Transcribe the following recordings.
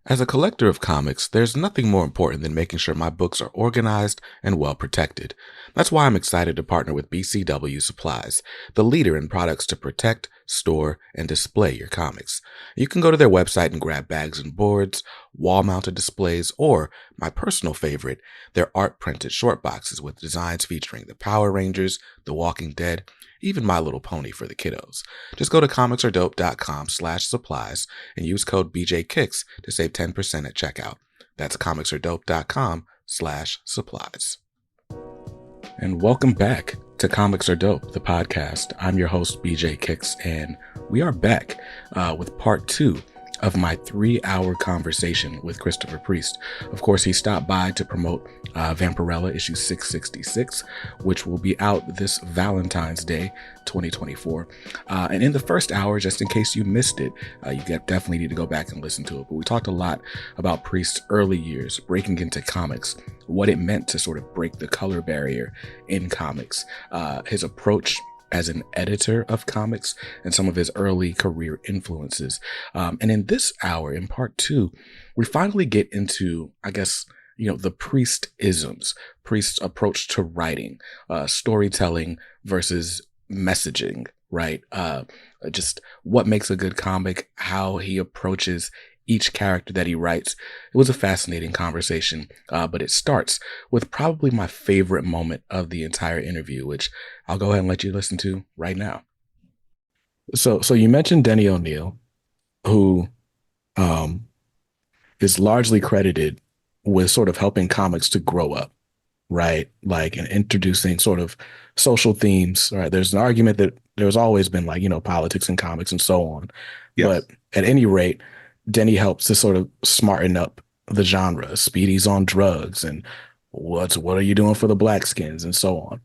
As a collector of comics, there's nothing more important than making sure my books are organized and well protected. That's why I'm excited to partner with BCW Supplies, the leader in products to protect, store, and display your comics. You can go to their website and grab bags and boards, wall-mounted displays, or, my personal favorite, their art-printed short boxes with designs featuring the Power Rangers, The Walking Dead, even My Little Pony for the kiddos. Just go to comicsaredope.com/supplies and use code BJKicks to save 10% at checkout. That's comicsaredope.com/supplies. And welcome back to Comics Are Dope, the podcast. I'm your host, BJ Kicks, and we are back with part 2 of my 3-hour conversation with Christopher Priest. Of course, he stopped by to promote Vampirella issue 666, which will be out this Valentine's Day, 2024. And in the first hour, just in case you missed it, you definitely need to go back and listen to it. But we talked a lot about Priest's early years, breaking into comics, what it meant to sort of break the color barrier in comics, his approach as an editor of comics, and some of his early career influences. And in this hour, in part 2, we finally get into, I guess, the Priest-isms, Priest's approach to writing, storytelling versus messaging, right? Just what makes a good comic, how he approaches each character that he writes. It was a fascinating conversation, but it starts with probably my favorite moment of the entire interview, which I'll go ahead and let you listen to right now. So you mentioned Denny O'Neil, who is largely credited with sort of helping comics to grow up, right? Like, and introducing sort of social themes, right? There's an argument that there's always been politics in comics and so on. Yes. But at any rate, Denny helps to sort of smarten up the genre. Speedy's on drugs, and what are you doing for the black skins, and so on.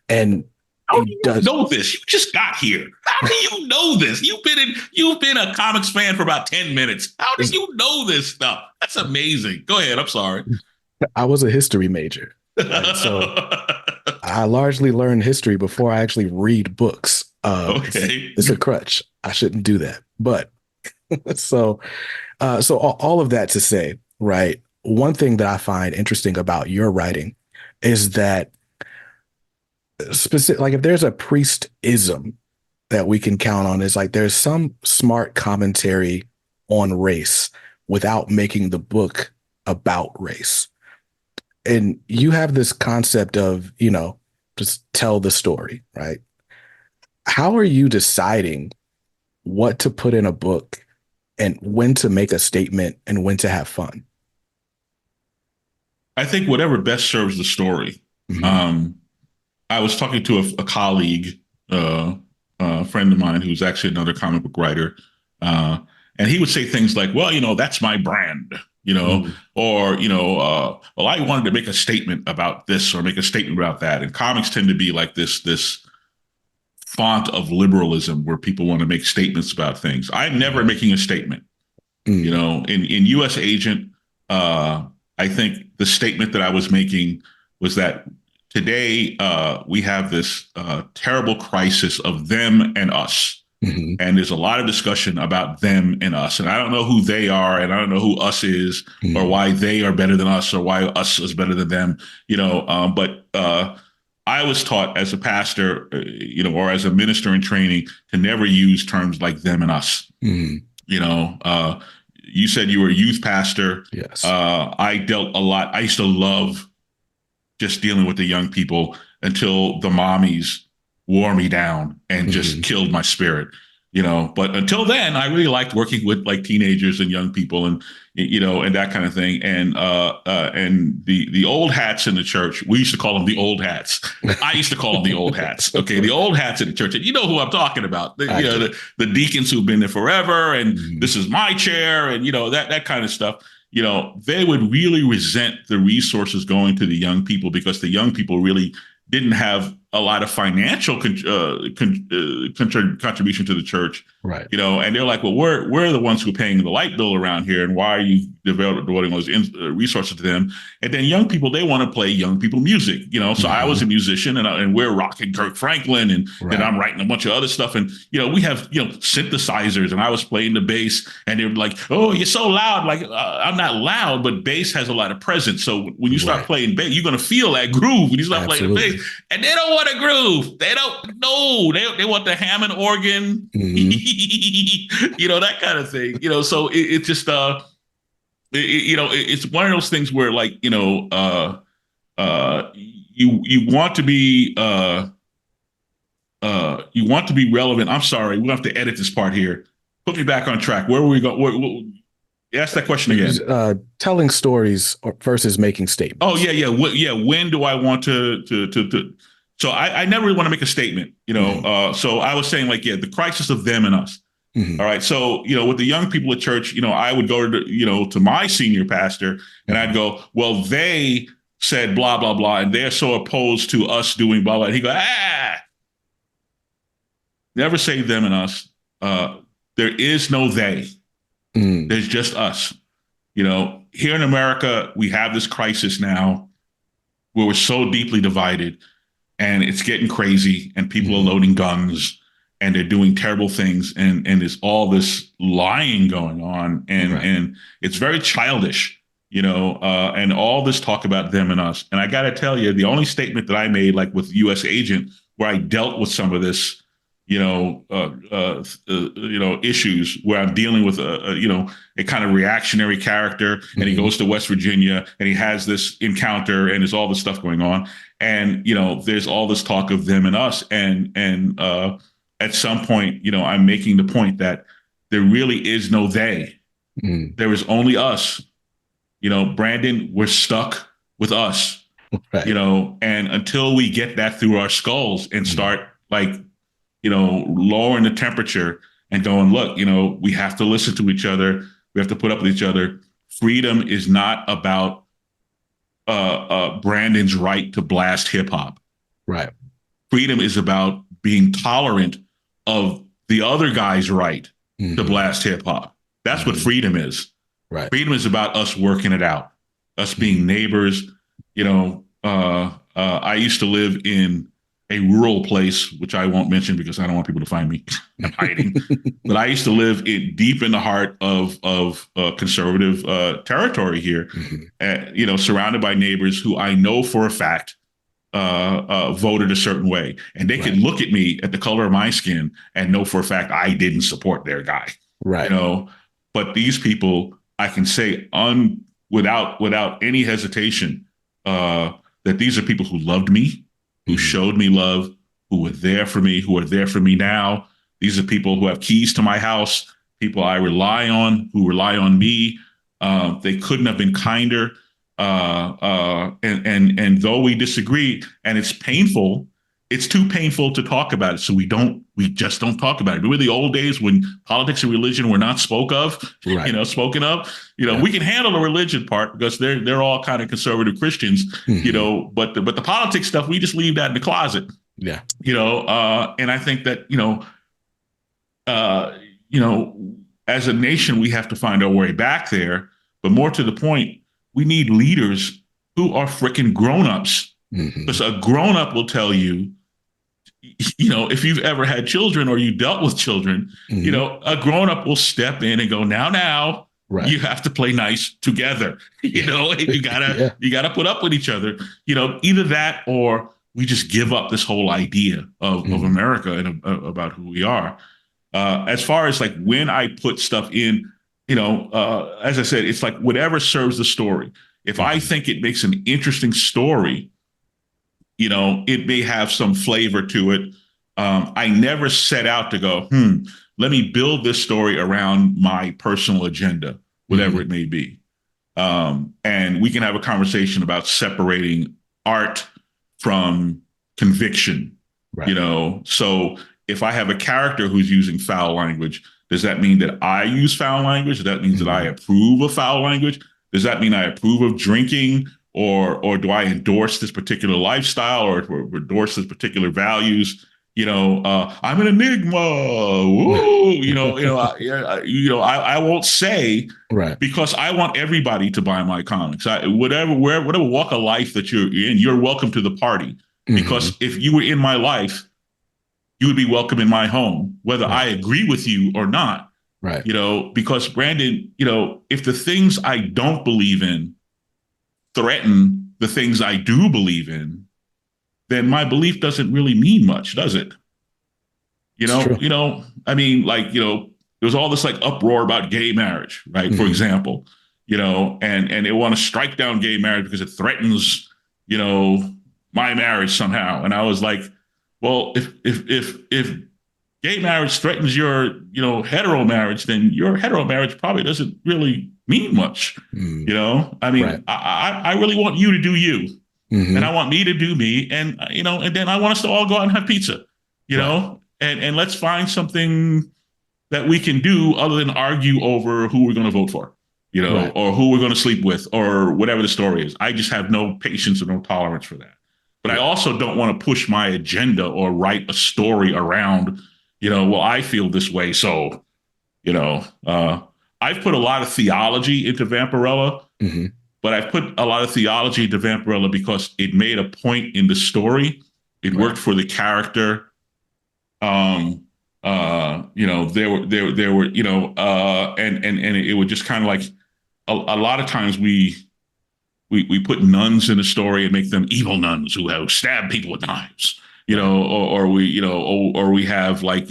And how do you know this? You just got here. How do you know this? You've been a comics fan for about 10 minutes. How do you know this stuff? That's amazing. Go ahead. I'm sorry. I was a history major, right? So I largely learned history before I actually read books. Okay, it's a crutch. I shouldn't do that, but. So all of that to say, right, one thing that I find interesting about your writing is that specific, like if there's a Priest-ism that we can count on, is like there's some smart commentary on race without making the book about race. And you have this concept of, just tell the story, right? How are you deciding what to put in a book and when to make a statement and when to have fun? I think whatever best serves the story. Mm-hmm. I was talking to a colleague, a friend of mine who's actually another comic book writer, and he would say things like, well, that's my brand, mm-hmm. or, well, I wanted to make a statement about this or make a statement about that. And comics tend to be like this font of liberalism where people want to make statements about things. I'm never making a statement. In U.S. Agent, I think the statement that I was making was that today we have this terrible crisis of them and us. Mm-hmm. And there's a lot of discussion about them and us. And I don't know who they are, and I don't know who us is, mm-hmm. or why they are better than us, or why us is better than them, but I was taught as a pastor, or as a minister in training, to never use terms like them and us. Mm-hmm. You said you were a youth pastor. Yes. I dealt a lot. I used to love just dealing with the young people until the mommies wore me down and mm-hmm. just killed my spirit. But until then, I really liked working with like teenagers and young people and that kind of thing. And the old hats in the church, we used to call them the old hats. I used to call them the old hats. Okay. The old hats in the church. And you know who I'm talking about. The deacons who've been there forever. And mm-hmm. this is my chair. And, that kind of stuff. They would really resent the resources going to the young people because the young people really didn't have a lot of financial contribution to the church, right? And they're like, well, we're the ones who are paying the light bill around here, and why are you devoting those resources to them? And then young people, they want to play young people music, So I was a musician, and we're rocking Kirk Franklin, and then I'm writing a bunch of other stuff, and we have synthesizers, and I was playing the bass, and they're like, oh, you're so loud. Like I'm not loud, but bass has a lot of presence. So when you start playing bass, you're gonna feel that groove when you start playing the bass. And they don't want a groove. They don't. No, they want the Hammond organ, that kind of thing. So it just it's one of those things where you want to be relevant. I'm sorry, we have to edit this part here. Put me back on track. Where were we going? Ask that question again. Telling stories versus making statements. Oh yeah. When do I want to so I never really want to make a statement, so I was saying the crisis of them and us. All right. So, with the young people at church, I would go to my senior pastor, and I'd go, well, they said blah, blah, blah, and they're so opposed to us doing blah, blah. And he'd go, never say them and us. There is no they. There's just us. Here in America, we have this crisis now where we're so deeply divided, and it's getting crazy, and people are loading guns, and they're doing terrible things, and there's all this lying going on, and it's very childish, and all this talk about them and us. And I got to tell you, the only statement that I made, with U.S. Agent, where I dealt with some of this, issues, where I'm dealing with a kind of reactionary character, and he goes to West Virginia, and he has this encounter, and there's all this stuff going on, and there's all this talk of them and us, and at some point, I'm making the point that there really is no they. There is only us. Brandon, we're stuck with us. Right. And until we get that through our skulls and start lowering the temperature and going, look, we have to listen to each other. We have to put up with each other. Freedom is not about Brandon's right to blast hip hop. Right. Freedom is about being tolerant of the other guy's right to blast hip hop. That's what freedom is. Right. Freedom is about us working it out, us being neighbors. I used to live in a rural place, which I won't mention because I don't want people to find me. I'm hiding. But I used to live deep in the heart of conservative territory here, surrounded by neighbors who I know for a fact voted a certain way. And they could look at me at the color of my skin and know for a fact I didn't support their guy. Right. But these people, I can say without any hesitation, that these are people who loved me, who showed me love, who were there for me, who are there for me now. These are people who have keys to my house, people I rely on, who rely on me. They couldn't have been kinder. And though we disagree, and it's painful, it's too painful to talk about it. So we just don't talk about it. Remember the old days when politics and religion were not spoken of? We can handle the religion part because they're all kind of conservative Christians, but the politics stuff, we just leave that in the closet. Yeah. And I think that, as a nation, we have to find our way back there. But more to the point, we need leaders who are freaking grown-ups. Because a grown-up will tell you, if you've ever had children or you dealt with children, a grown-up will step in and go, now, you have to play nice together. You gotta put up with each other. Either that or we just give up this whole idea of America and about who we are. As far as when I put stuff in, as I said, it's whatever serves the story. If I think it makes an interesting story, it may have some flavor to it. I never set out to go, let me build this story around my personal agenda, whatever it may be. And we can have a conversation about separating art from conviction, So if I have a character who's using foul language, does that mean that I use foul language? Does that mean that I approve of foul language? Does that mean I approve of drinking or do I endorse this particular lifestyle or endorse this particular values? I'm an enigma. Woo! I won't say Right. because I want everybody to buy my comics. Whatever walk of life that you're in, you're welcome to the party. Hmm. Because if you were in my life, you would be welcome in my home, whether I Right. agree with you or not. Right. Because Brandon, if the things I don't believe in threaten the things I do believe in, then my belief doesn't really mean much, does it? It's true. I mean, there's all this like uproar about gay marriage, right? For Hmm. example, and they want to strike down gay marriage because it threatens, my marriage somehow. And I was like, well, if gay marriage threatens your, hetero marriage, then your hetero marriage probably doesn't really mean much. Mm. I mean, Right. I really want you to do you, and Hmm. I want me to do me, and and then I want us to all go out and have pizza, Right. and let's find something that we can do other than argue over who we're going to vote for, Right. or who we're going to sleep with, or whatever the story is. I just have no patience or no tolerance for that. But I Yeah. also don't want to push my agenda or write a story around, well, I feel this way, so you know, uh, I've put a lot of theology into Vampirella, Hmm. but I've put a lot of theology into Vampirella because it made a point in the story. It Right. worked for the character. There were, and it would just kind of like a lot of times we put nuns in a story and make them evil nuns who have stabbed people with knives, Right. or we have like,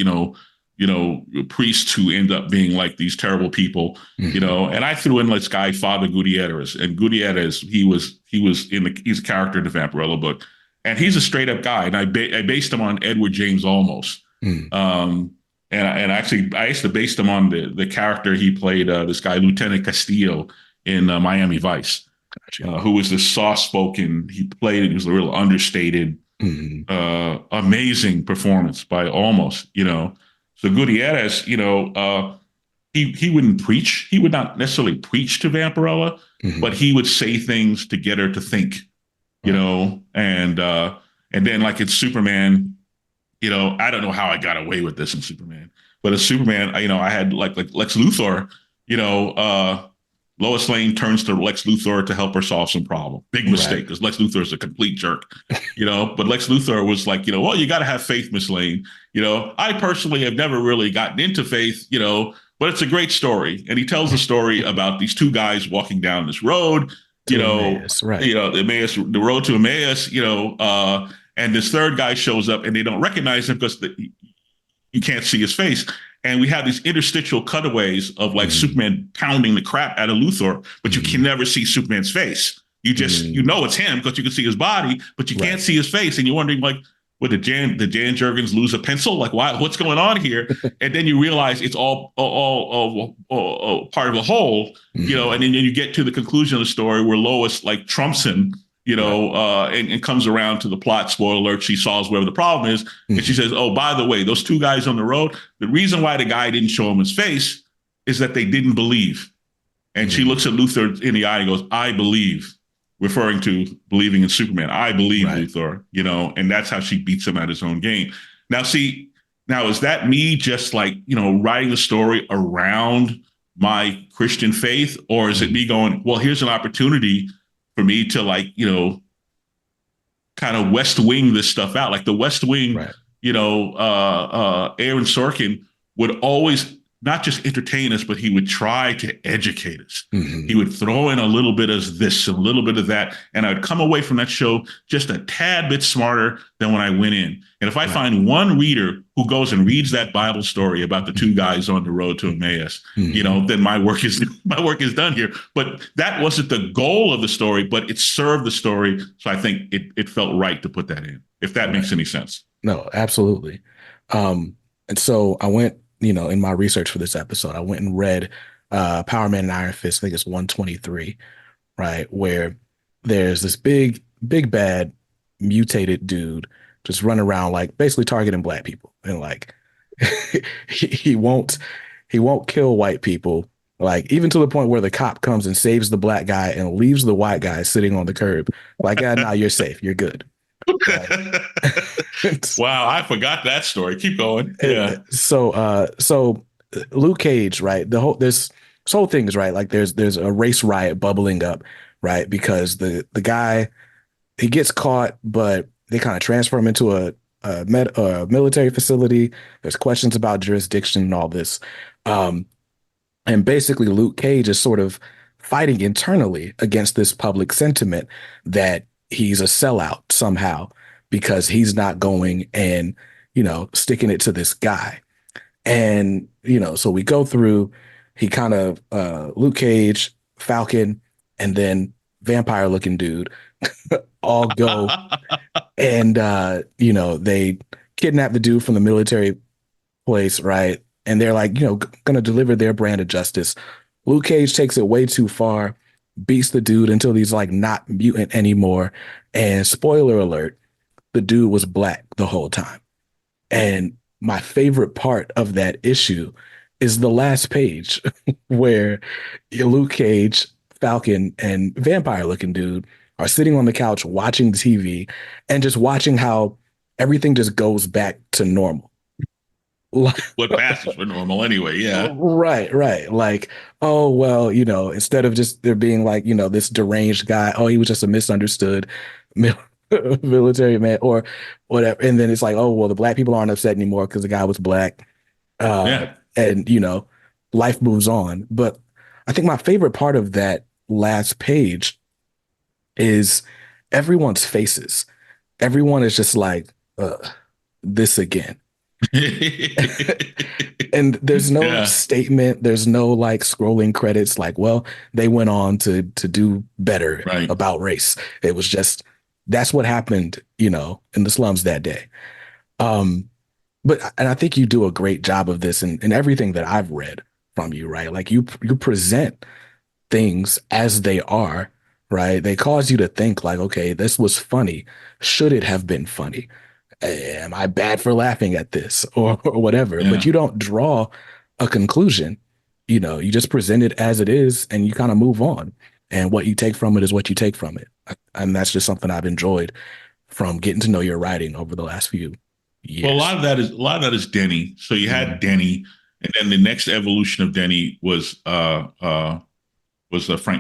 priests who end up being like these terrible people, Hmm. and I threw in this guy, Father Gutierrez, and Gutierrez, he's a character in the Vampirella book, and he's a straight up guy. And I based him on Edward James Olmos. Mm. Actually, I used to base him on the character he played, this guy, Lieutenant Castillo in Miami Vice, Gotcha. who was this soft spoken. He played it. He was a real understated, Hmm. amazing performance by Olmos. So Gutierrez, he wouldn't preach. He would not necessarily preach to Vampirella, but Hmm. he would say things to get her to think. Right. And then like in Superman, I don't know how I got away with this in Superman, but as Superman, I had like Lex Luthor, you know, uh, Lois Lane turns to Lex Luthor to help her solve some problem. Big Right. mistake because Lex Luthor is a complete jerk, but Lex Luthor was like, well, you got to have faith, Miss Lane. I personally have never really gotten into faith, but it's a great story. And he tells a story about these two guys walking down this road, To Emmaus. Right. the road to Emmaus, and this third guy shows up and they don't recognize him because you can't see his face. And we have these interstitial cutaways of like Hmm. Superman pounding the crap out of Luthor, but you can Hmm. never see Superman's face. You Hmm. know it's him because you can see his body, but you Right. can't see his face, and you're wondering like, what did Jan Jurgens lose a pencil? Like, why? What's going on here? And then you realize it's all part of a whole, Hmm. And then you get to the conclusion of the story where Lois like trumps him, Right. and comes around to the plot. Spoiler alert: she solves whatever the problem is, and she Hmm. says, "Oh, by the way, those two guys on the road. The reason why the guy didn't show him his face is that they didn't believe." And she Hmm. looks at Luthor in the eye and goes, "I believe," referring to believing in Superman. I believe Right. Luthor, and that's how she beats him at his own game. Now, see, now is that me just like, writing the story around my Christian faith, or is it Hmm. me going, well, here's an opportunity for me to like, kind of West Wing this stuff out. Like the West Wing, Right. Aaron Sorkin would always not just entertain us, but he would try to educate us. He Hmm. would throw in a little bit of this, a little bit of that, and I'd come away from that show just a tad bit smarter than when I went in. And if I Right. find one reader who goes and reads that Bible story about the two guys on the road to Emmaus, Hmm. then my work is done here. But that wasn't the goal of the story, but it served the story. So I think it felt right to put that in, if that Right. makes any sense. No, absolutely. And so I went, in my research for this episode, I went and read Power Man and Iron Fist. I think it's 123, right? Where there's this big bad mutated dude just running around like basically targeting black people. And like he won't kill white people, Like even to the point where the cop comes and saves the black guy and leaves the white guy sitting on the curb. Like, yeah, nah, you're safe. You're good. Right. Wow, I forgot that story. Keep going. Yeah. So Luke Cage, right? This whole thing is right. Like there's a race riot bubbling up, right? Because the guy he gets caught, but they kind of transfer him into a military facility. There's questions about jurisdiction and all this. Um, and basically, Luke Cage is sort of fighting internally against this public sentiment that he's a sellout somehow because he's not going and, sticking it to this guy. And, so we go through, he kind of, Luke Cage, Falcon, and then vampire looking dude all go and, they kidnap the dude from the military place, right? And they're like, going to deliver their brand of justice. Luke Cage takes it way too far, beats the dude until he's like not mutant anymore. And spoiler alert, the dude was black the whole time. And my favorite part of that issue is the last page where Luke Cage, Falcon, and vampire looking dude are sitting on the couch watching TV and just watching how everything just goes back to normal. What passes for normal anyway. Yeah. Right. Like, oh, well, instead of just there being like, this deranged guy, oh, he was just a misunderstood military man or whatever. And then it's like, oh, well, the black people aren't upset anymore because the guy was black. Yeah. And, life moves on. But I think my favorite part of that last page is everyone's faces. Everyone is just like, this again. And there's no statement, there's no like scrolling credits like, well, they went on to do better about race. It was just that's what happened, in the slums that day. But and I think you do a great job of this in everything that I've read from you, right? Like you present things as they are, right? They cause you to think like, okay, this was funny. Should it have been funny? Am I bad for laughing at this or whatever? Yeah. But you don't draw a conclusion. You just present it as it is and you kind of move on. And what you take from it is what you take from it. And that's just something I've enjoyed from getting to know your writing over the last few years. Well, a lot of that is Denny. So you had Denny, and then the next evolution of Denny was Frank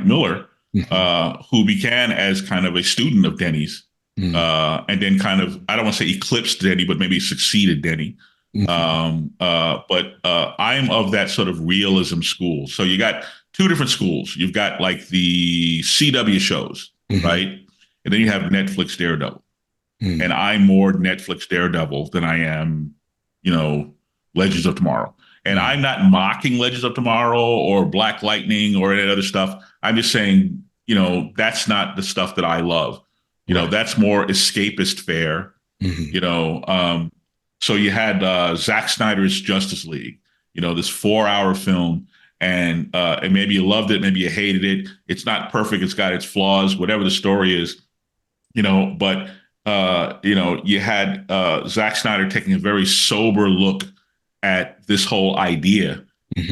Miller, who began as kind of a student of Denny's. And then kind of, I don't want to say eclipsed Denny, but maybe succeeded Denny. But I'm of that sort of realism school. So you got two different schools. You've got like the CW shows, right? And then you have Netflix Daredevil. And I'm more Netflix Daredevil than I am, Legends of Tomorrow. And I'm not mocking Legends of Tomorrow or Black Lightning or any other stuff. I'm just saying, that's not the stuff that I love. That's more escapist fare. So you had Zack Snyder's Justice League, this 4-hour film, and maybe you loved it, maybe you hated it. It's not perfect. It's got its flaws, whatever the story is, but you had Zack Snyder taking a very sober look at this whole idea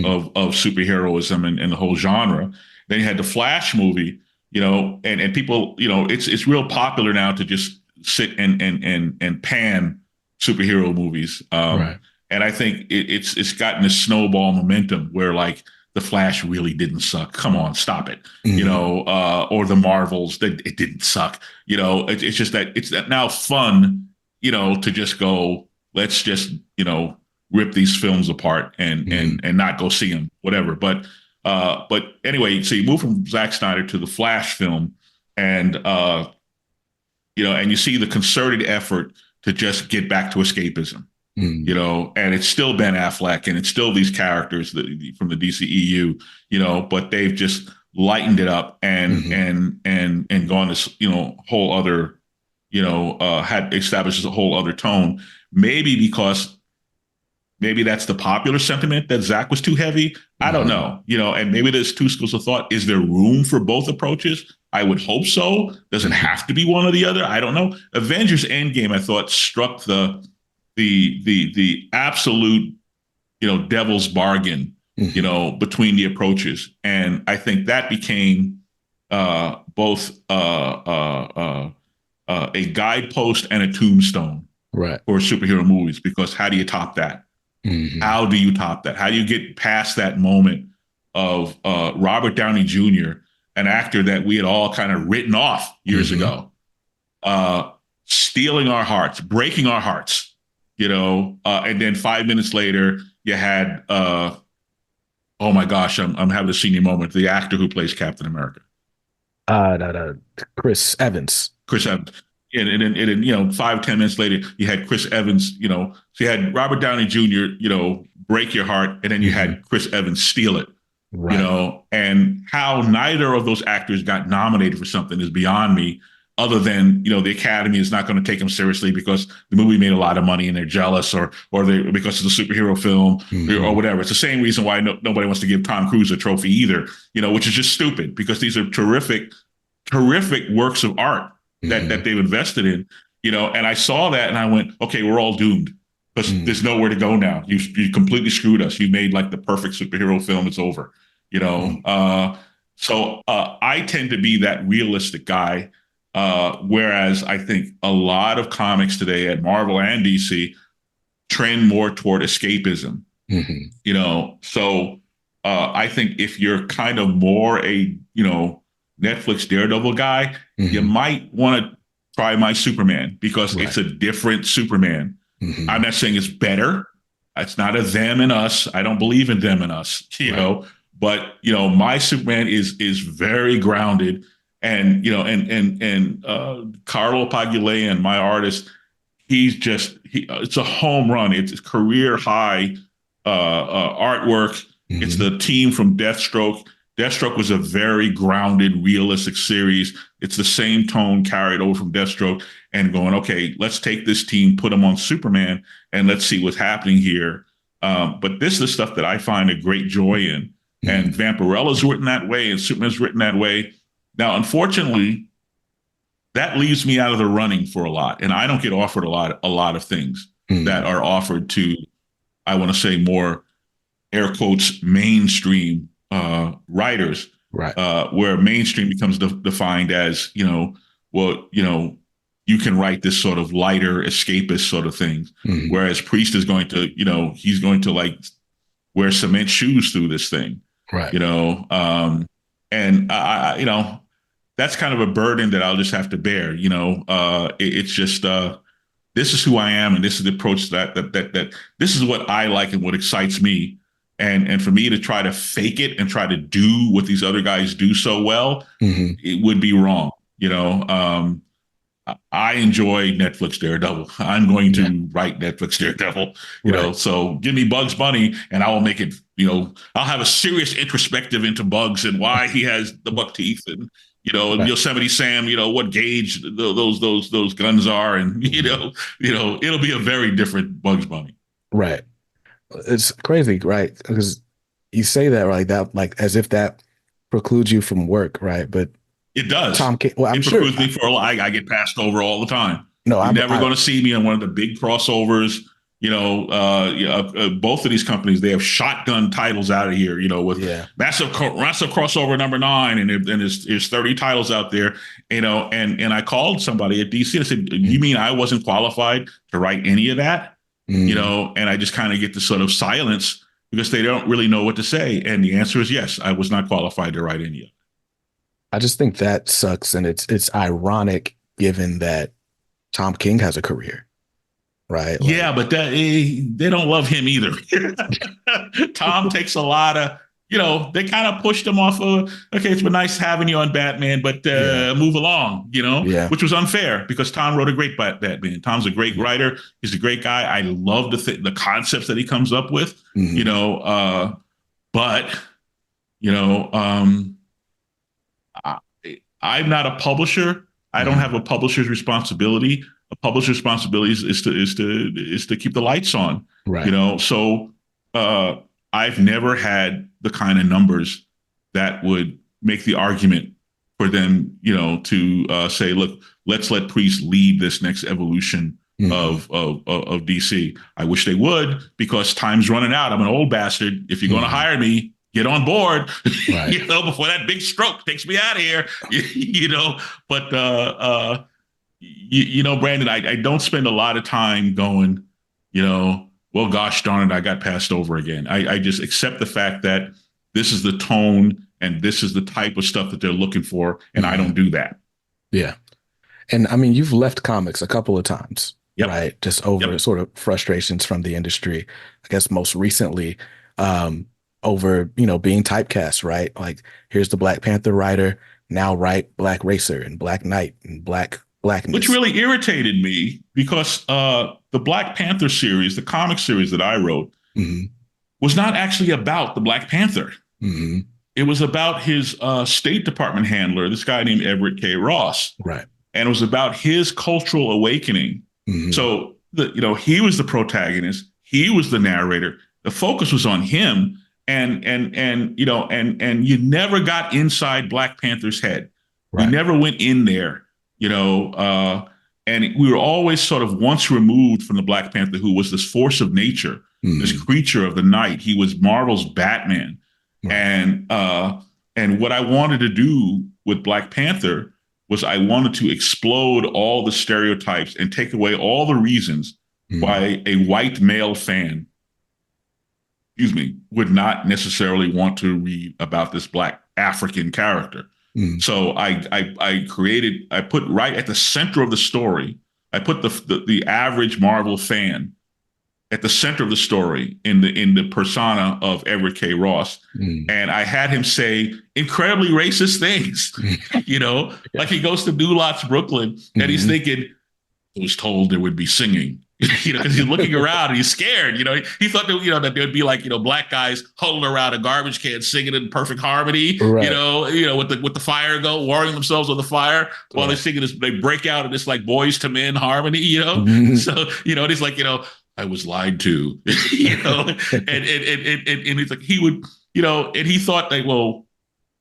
of superheroism and the whole genre. Then you had the Flash movie, and people, it's real popular now to just sit and pan superhero movies. And I think it's gotten this snowball momentum where like the Flash really didn't suck. Come on, stop it. Or the Marvels, it didn't suck. It's just that it's that now fun, to just go, let's just, rip these films apart and not go see them, whatever. But anyway, so you move from Zack Snyder to the Flash film, and and you see the concerted effort to just get back to escapism, and it's still Ben Affleck and it's still these characters from the DCEU, but they've just lightened it up and gone this whole other had established a whole other tone, maybe because. Maybe that's the popular sentiment that Zach was too heavy. I don't know, and maybe there's two schools of thought. Is there room for both approaches? I would hope so. Does it have to be one or the other? I don't know. Avengers Endgame, I thought, struck the absolute, devil's bargain between the approaches. And I think that became both a guidepost and a tombstone for superhero movies, because how do you top that? How do you top that? How do you get past that moment of Robert Downey Jr., an actor that we had all kind of written off years ago, stealing our hearts, breaking our hearts, and then 5 minutes later, you had, oh my gosh, I'm having a senior moment, the actor who plays Captain America. Chris Evans. Chris Evans. And then 5-10 minutes later, you had Chris Evans, so you had Robert Downey Jr., break your heart, and then you had Chris Evans steal it. And how neither of those actors got nominated for something is beyond me, other than, the Academy is not going to take them seriously because the movie made a lot of money and they're jealous, or because it's a superhero film or whatever. It's the same reason why nobody wants to give Tom Cruise a trophy either, which is just stupid, because these are terrific works of art that they've invested in, and I saw that and I went, okay, we're all doomed, because there's nowhere to go now. You completely screwed us. You made like the perfect superhero film. It's over, So I tend to be that realistic guy. Whereas I think a lot of comics today at Marvel and DC trend more toward escapism, So I think if you're kind of more a, Netflix Daredevil guy, you might want to try My Superman, because it's a different Superman. I'm not saying it's better. It's not a them and us. I don't believe in them and us, but, My Superman is very grounded. And, Carlo Pagulayan, my artist, it's a home run. It's career high artwork. It's the team from Deathstroke. Deathstroke was a very grounded, realistic series. It's the same tone carried over from Deathstroke, and going, okay, let's take this team, put them on Superman, and let's see what's happening here. But this is the stuff that I find a great joy in. And Vampirella's written that way, and Superman's written that way. Now, unfortunately, that leaves me out of the running for a lot, and I don't get offered a lot of things that are offered to, I want to say, more air quotes mainstream writers, where mainstream becomes defined as, you can write this sort of lighter escapist sort of thing, whereas Priest is going to, he's going to like wear cement shoes through this thing, and I that's kind of a burden that I'll just have to bear. It's just this is who I am, and this is the approach that this is what I like and what excites me. And for me to try to fake it and try to do what these other guys do so well, it would be wrong. I enjoy Netflix Daredevil. I'm going to write Netflix Daredevil, so give me Bugs Bunny and I will make it, I'll have a serious introspective into Bugs and why he has the buck teeth, and, Yosemite Sam, what gauge those guns are. And, it'll be a very different Bugs Bunny. Right. It's crazy, right? Because you say that like that, like as if that precludes you from work, right? But it does. Well, I'm it precludes me for a lot. I get passed over all the time. No, I'm never going to see me on one of the big crossovers. Both of these companies, they have shotgun titles out of here. With massive crossover number 9, and there's 30 titles out there. And I called somebody at DC and I said, "You mean I wasn't qualified to write any of that?" And I just kind of get this sort of silence because they don't really know what to say. And the answer is yes, I was not qualified to write any of it. I just think that sucks. And it's ironic given that Tom King has a career, right? Yeah, but they don't love him either. Tom takes a lot of, they kind of pushed him off of, okay, it's been nice having you on Batman, but move along, which was unfair because Tom wrote a great Batman. Tom's a great writer. He's a great guy. I love the concepts that he comes up with, but, I'm not a publisher. I don't have a publisher's responsibility. A publisher's responsibility is to keep the lights on, right. So I've never had the kind of numbers that would make the argument for them, to say, look, let's let Priest lead this next evolution of DC. I wish they would, because time's running out. I'm an old bastard. If you're going to hire me, get on board, Right. before that big stroke takes me out of here, but, Brandon, I don't spend a lot of time going, well, gosh darn it, I got passed over again. I just accept the fact that this is the tone and this is the type of stuff that they're looking for. And I don't do that. Yeah. And I mean, you've left comics a couple of times, Yep. right? Just over sort of frustrations from the industry. I guess most recently, over, being typecast, right? Like, here's the Black Panther writer, now write Black Racer and Black Knight and Blackness. Which really irritated me, because the Black Panther series, the comic series that I wrote, was not actually about the Black Panther. It was about his State Department handler, this guy named Everett K. Ross. Right. And it was about his cultural awakening. So, he was the protagonist. He was the narrator. The focus was on him. And you never got inside Black Panther's head. Right. You never went in there, and we were always sort of once removed from the Black Panther, who was this force of nature, this creature of the night. He was Marvel's Batman. Right. And what I wanted to do with Black Panther was I wanted to explode all the stereotypes and take away all the reasons why a white male fan, would not necessarily want to read about this Black African character. So I put right at the center of the story, I put the average Marvel fan at the center of the story in the persona of Everett K. Ross. And I had him say incredibly racist things, like he goes to New Lots, Brooklyn, and he's thinking, I was told there would be singing, because he's looking around and he's scared, he thought that, that there'd be like, Black guys huddled around a garbage can singing in perfect harmony, right. With the fire warming themselves on the fire while they're singing this, they break out in this like Boys to Men harmony, so, and he's like, I was lied to, and it's like he would, and he thought like, well,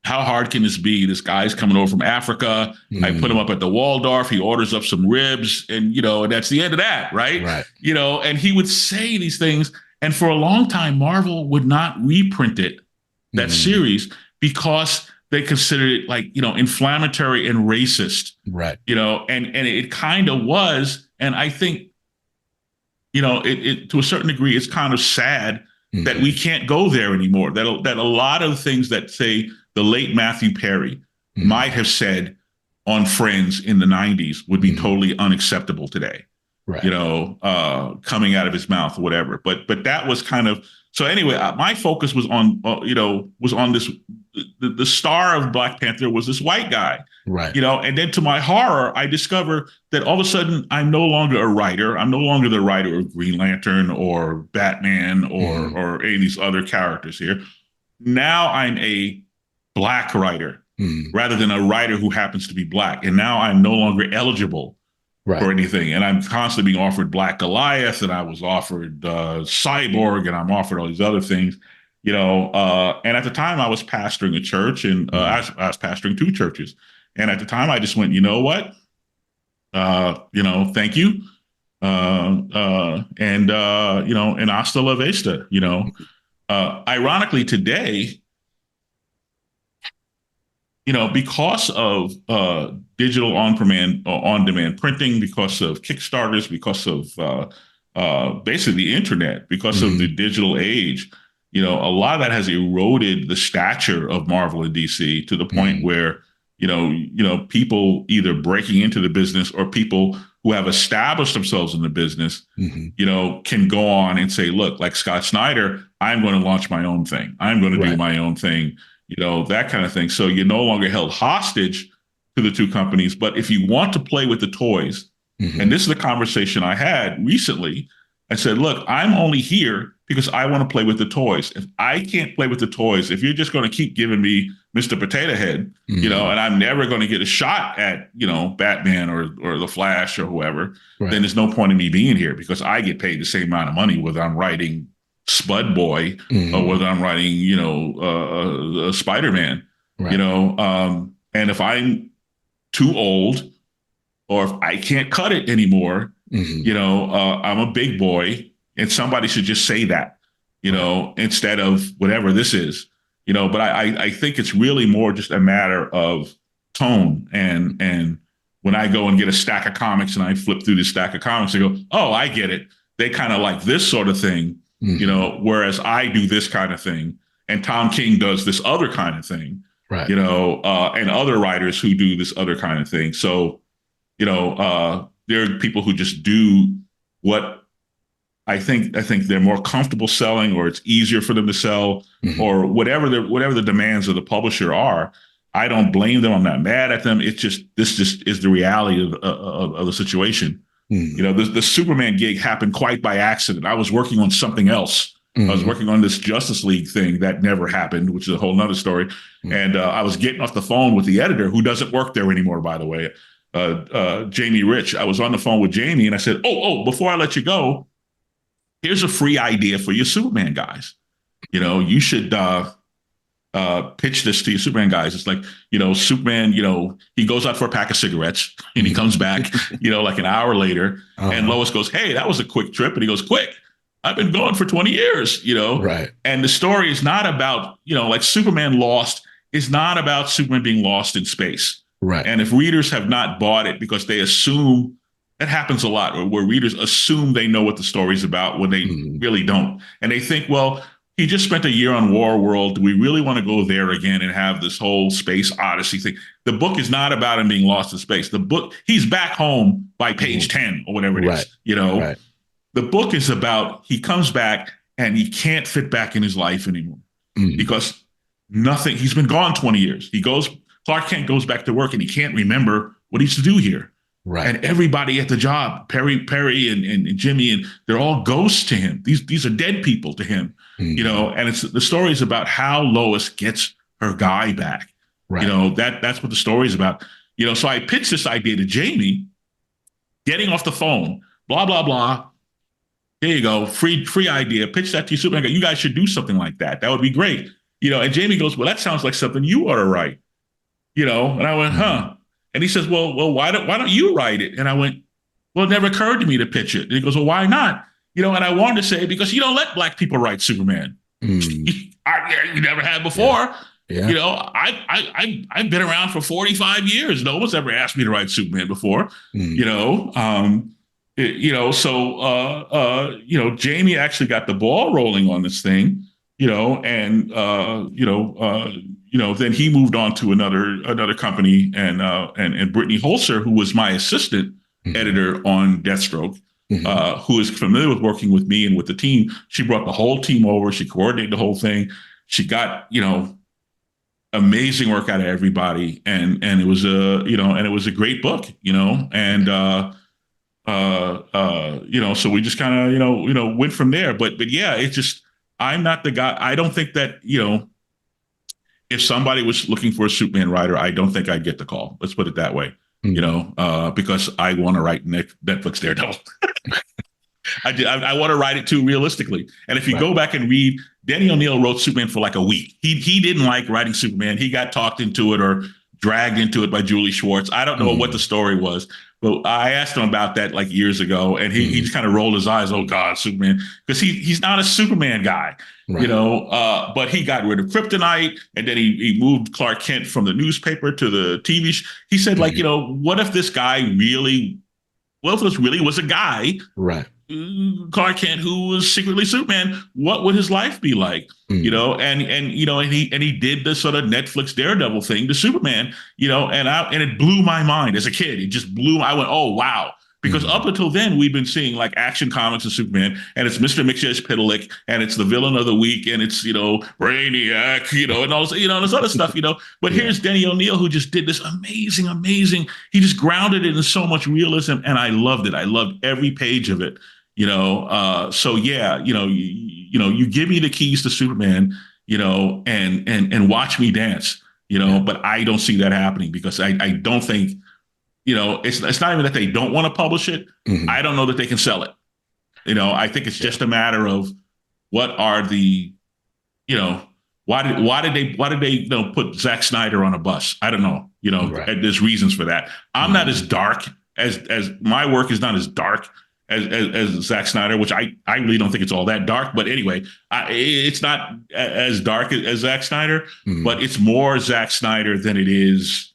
how hard can this be? This guy's coming over from Africa. I put him up at the Waldorf. He orders up some ribs, and and that's the end of that, right? Right. And he would say these things, and for a long time, Marvel would not reprint that series, because they considered it like inflammatory and racist, right? And it kind of was, and I think. It to a certain degree, it's kind of sad that we can't go there anymore. That a lot of things that, say, the late Matthew Perry might have said on Friends in the 90s would be totally unacceptable today. Right. Coming out of his mouth or whatever. But that was kind of, so anyway, my focus was on this, the star of Black Panther was this white guy. Right. And then to my horror, I discover that all of a sudden I'm no longer a writer. I'm no longer the writer of Green Lantern or Batman or any of these other characters here. Now I'm a Black writer rather than a writer who happens to be Black. And now I'm no longer eligible for anything. And I'm constantly being offered Black Goliath, and I was offered Cyborg, and I'm offered all these other things. And at the time I was pastoring a church, and I was pastoring 2 churches. And at the time I just went, you know what? Thank you. And hasta la vista, ironically today, because of digital on-demand printing, because of Kickstarters, because of basically the internet, because of the digital age, a lot of that has eroded the stature of Marvel and DC to the point where, people either breaking into the business or people who have established themselves in the business, can go on and say, look, like Scott Snyder, I'm going to launch my own thing. I'm going to do my own thing, that kind of thing. So you're no longer held hostage to the 2 companies. But if you want to play with the toys, and this is the conversation I had recently, I said, look, I'm only here because I want to play with the toys. If I can't play with the toys, if you're just going to keep giving me Mr. Potato Head, and I'm never going to get a shot at, Batman or the Flash or whoever, then there's no point in me being here, because I get paid the same amount of money whether I'm writing Spud Boy or whether I'm writing, Spider-Man, and if I'm too old or if I can't cut it anymore, I'm a big boy, and somebody should just say that, instead of whatever this is, but I think it's really more just a matter of tone. And when I go and get a stack of comics and I flip through this stack of comics, I go, oh, I get it. They kind of like this sort of thing, whereas I do this kind of thing. And Tom King does this other kind of thing, right. And other writers who do this other kind of thing. So, there are people who just do what I think they're more comfortable selling, or it's easier for them to sell, or whatever the demands of the publisher are. I don't blame them. I'm not mad at them. It's just, this just is the reality of the situation. The Superman gig happened quite by accident. I was working on something else. I was working on this Justice League thing that never happened, which is a whole nother story. And I was getting off the phone with the editor, who doesn't work there anymore, by the way, Jamie Rich. I was on the phone with Jamie, and I said, oh, before I let you go, here's a free idea for your Superman guys. You should pitch this to your Superman guys. It's like, Superman, he goes out for a pack of cigarettes and he comes back, like an hour later, and Lois goes, hey, that was a quick trip. And he goes, quick. I've been gone for 20 years, Right. And the story is not about, like Superman Lost is not about Superman being lost in space. Right. And if readers have not bought it because they assume, that happens a lot, where readers assume they know what the story's about when they really don't. And they think, well, he just spent a year on War World. Do we really want to go there again and have this whole space odyssey thing? The book is not about him being lost in space. The book, he's back home by page 10 or whatever it is, Right. The book is about, he comes back and he can't fit back in his life anymore because he's been gone 20 years. Clark Kent goes back to work and he can't remember what he used to do here. Right. And everybody at the job, Perry and Jimmy, and they're all ghosts to him. These are dead people to him, and the story is about how Lois gets her guy back. Right. That's what the story is about. So I pitched this idea to Jamie, getting off the phone, blah, blah, blah. There you go. Free idea. Pitch that to your Superman guy. You guys should do something like that. That would be great. And Jamie goes, well, that sounds like something you ought to write. And I went, huh? And he says, well, why don't you write it? And I went, well, it never occurred to me to pitch it. And he goes, well, why not? And I wanted to say, because you don't let black people write Superman. You never had before. Yeah. I've been around for 45 years. No one's ever asked me to write Superman before. So Jamie actually got the ball rolling on this thing, and then he moved on to another company, and Brittany Holzer, who was my assistant editor on Deathstroke, who is familiar with working with me and with the team. She brought the whole team over. She coordinated the whole thing. She got, amazing work out of everybody. And it was a great book, so we just kind of, went from there. But yeah, it's just, I'm not the guy. I don't think that, if somebody was looking for a Superman writer, I don't think I'd get the call. Let's put it that way, because I want to write Netflix Daredevil. I want to write it too realistically. And if you go back and read, Denny O'Neil wrote Superman for like a week. He didn't like writing Superman. He got talked into it or dragged into it by Julie Schwartz. I don't know what the story was, but I asked him about that like years ago, and he just kind of rolled his eyes. Oh God, Superman, because he's not a Superman guy, but he got rid of Kryptonite, and then he moved Clark Kent from the newspaper to the TV. He said, like, what if this really was a guy, right? Clark Kent, who was secretly Superman, what would his life be like? And he did this sort of Netflix Daredevil thing to Superman, and it blew my mind as a kid. It just I went, oh wow. Because up until then, we've been seeing like Action Comics of Superman, and it's Mr. Mxyzptlk, and it's the villain of the week, and it's, Brainiac, and all this, this other stuff, But here's Denny O'Neil, who just did this amazing. He just grounded it in so much realism, and I loved it. I loved every page of it, So yeah, you give me the keys to Superman, and watch me dance, But I don't see that happening, because I don't think. It's not even that they don't want to publish it. I don't know that they can sell it. I think it's just a matter of what are the, why did they put Zack Snyder on a bus? I don't know. There's reasons for that. I'm not as dark as my work is not as dark as Zack Snyder, which I really don't think it's all that dark. But anyway, it's not as dark as Zack Snyder, but it's more Zack Snyder than it is,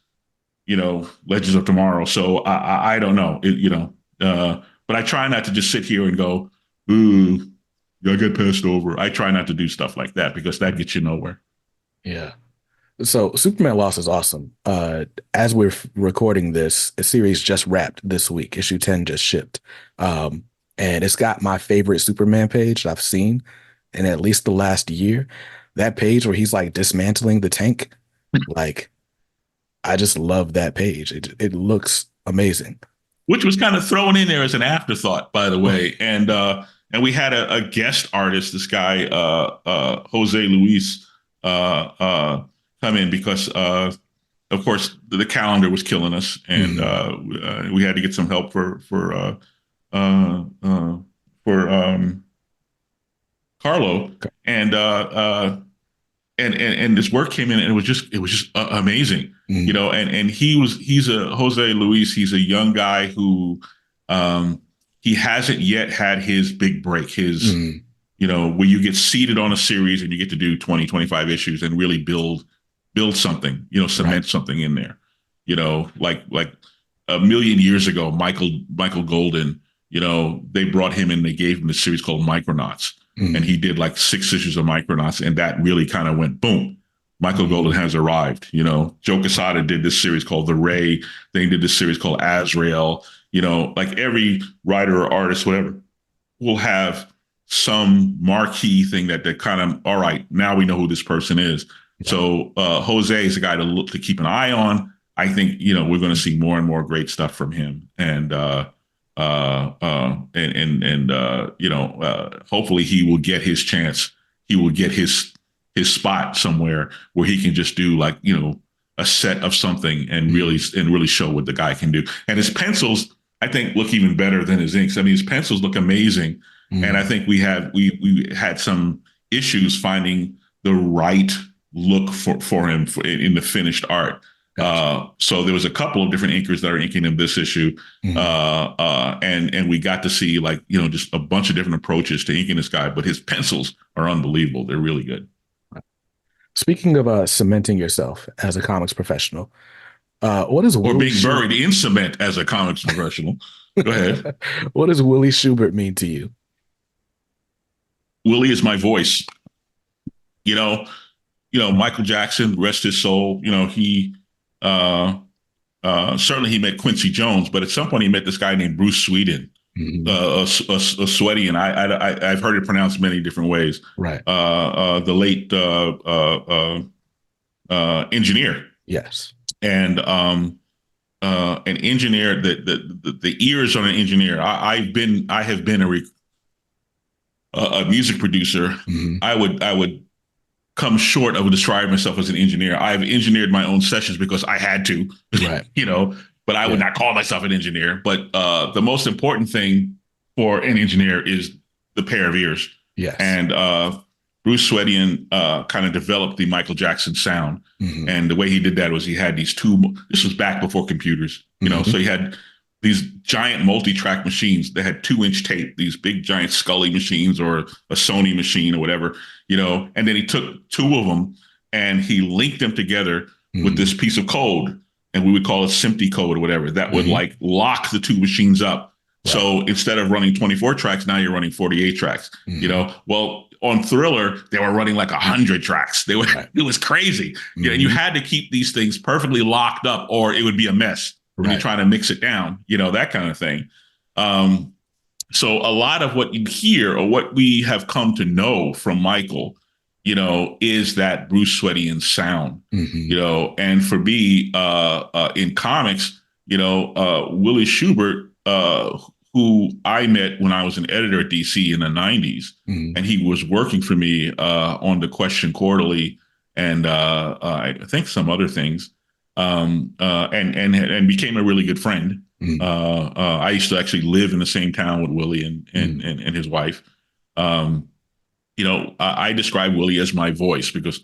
Legends of Tomorrow. So I don't know, but I try not to just sit here and go, ooh, I get passed over. I try not to do stuff like that because that gets you nowhere. Yeah. So Superman Lost is awesome. As we're recording this, a series just wrapped this week. Issue 10 just shipped. And it's got my favorite Superman page I've seen in at least the last year. That page where he's like dismantling the tank. Like, I just love that page. It looks amazing. Which was kind of thrown in there as an afterthought, by the way. And we had a guest artist, this guy, Jose Luis, come in because, of course, the calendar was killing us, and we had to get some help for Carlo, and this work came in, and it was just amazing, And he's a Jose Luis. He's a young guy who he hasn't yet had his big break. His where you get seated on a series and you get to do 20, 25 issues and really build something, cement something in there, like a million years ago, Michael Golden, they brought him in, they gave him a series called Micronauts, and he did like 6 issues of Micronauts, and that really kind of went boom. Michael Golden has arrived. Joe Quesada did this series called The Ray. Then he did this series called Azrael. Like every writer or artist, whatever, will have some marquee thing that kind of, all right, now we know who this person is. Yeah. So Jose is a guy to keep an eye on. I think, we're going to see more and more great stuff from him. And hopefully he will get his chance. He will get his spot somewhere where he can just do like, a set of something and really show what the guy can do. And his pencils, I think, look even better than his inks. I mean, his pencils look amazing. And I think we had some issues finding the right look for him in the finished art. Gotcha. So there was a couple of different inkers that are inking him this issue. And we got to see just a bunch of different approaches to inking this guy, but his pencils are unbelievable. They're really good. Speaking of cementing yourself as a comics professional, what is or being buried in cement as a comics professional? Go ahead. What does Willie Schubert mean to you? Willie is my voice. Michael Jackson, rest his soul. He certainly he met Quincy Jones, but at some point he met this guy named Bruce Sweden, a sweaty, and I've heard it pronounced many different ways. Right. The late engineer. Yes. And an engineer, the ears on an engineer. I have been a music producer. I would come short of describing myself as an engineer. I've engineered my own sessions because I had to, right. But I would not call myself an engineer. But the most important thing for an engineer is the pair of ears. Yes. And Bruce Swedian kind of developed the Michael Jackson sound. And the way he did that was he had these this was back before computers, so he had these giant multi-track machines that had 2-inch tape, these big giant Scully machines or a Sony machine or whatever, and then he took 2 of them and he linked them together with this piece of code, and we would call it SMPTE code or whatever, that would like lock the 2 machines up. Right. So instead of running 24 tracks, now you're running 48 tracks, well, on Thriller, they were running like 100 tracks. It was crazy. And you had to keep these things perfectly locked up or it would be a mess. When you're trying to mix it down, that kind of thing. So a lot of what you hear or what we have come to know from Michael, is that Bruce Swedian sound, and for me, in comics, Willie Schubert, who I met when I was an editor at DC in the 90s, and he was working for me on the Question Quarterly and I think some other things. And became a really good friend. I used to actually live in the same town with Willie and his wife. I describe Willie as my voice because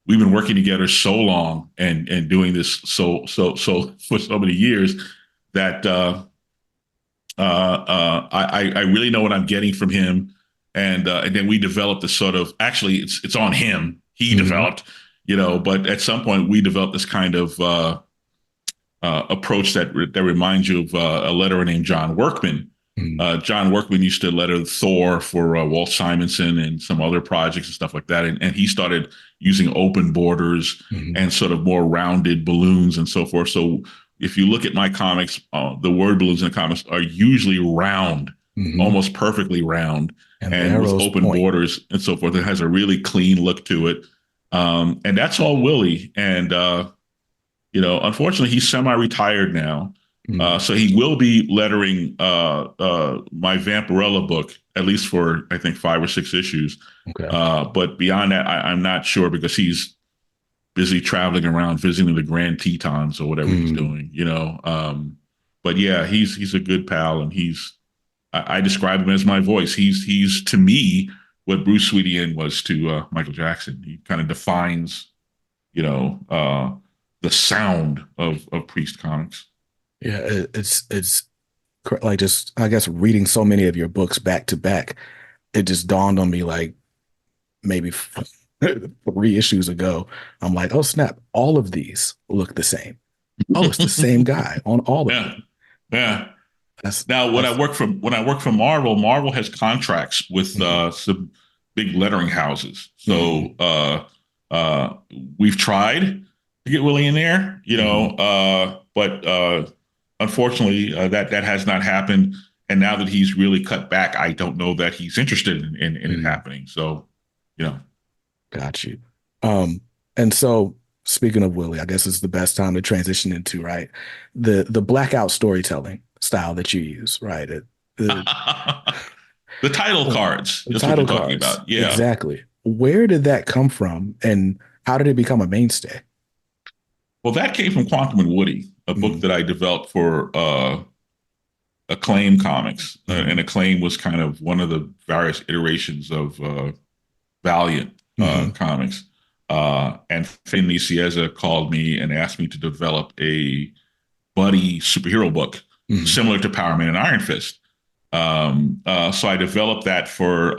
we've been working together so long and doing this so for so many years that I really know what I'm getting from him, and then we developed this sort of, actually it's on him. He developed, but at some point we developed this kind of approach that reminds you of a letterer named John Workman. John Workman used to letter Thor for Walt Simonson and some other projects and stuff like that. And he started using open borders and sort of more rounded balloons and so forth. So if you look at my comics, the word balloons in the comics are usually round, almost perfectly round, and with open borders and so forth. It has a really clean look to it. And that's all Willie. And, unfortunately, he's semi-retired now. So he will be lettering my Vampirella book, at least for, I think, 5 or 6 issues. Okay. But beyond that, I'm not sure, because he's busy traveling around visiting the Grand Tetons or whatever he's doing, But yeah, he's a good pal, and I describe him as my voice. He's to me what Bruce Sweetie was to Michael Jackson. He kind of defines, the sound of Priest comics. Yeah, it's like, just, I guess, reading so many of your books back to back, it just dawned on me, like, maybe 3 issues ago. I'm like, oh snap, all of these look the same. Oh, it's the same guy on all of them. Yeah. When I work for Marvel has contracts with some big lettering houses. So we've tried to get Willie in there, but unfortunately, that has not happened. And now that he's really cut back, I don't know that he's interested in it happening. So, Got you. And so, speaking of Willie, I guess it's the best time to transition into, right, the blackout storytelling style that you use, right? The title cards. The title cards. Talking about. Yeah, exactly. Where did that come from, and how did it become a mainstay? Well, that came from Quantum and Woody, a book that I developed for Acclaim Comics. And Acclaim was kind of one of the various iterations of Valiant Comics. And Finn Nicieza called me and asked me to develop a buddy superhero book similar to Power Man and Iron Fist. So I developed that for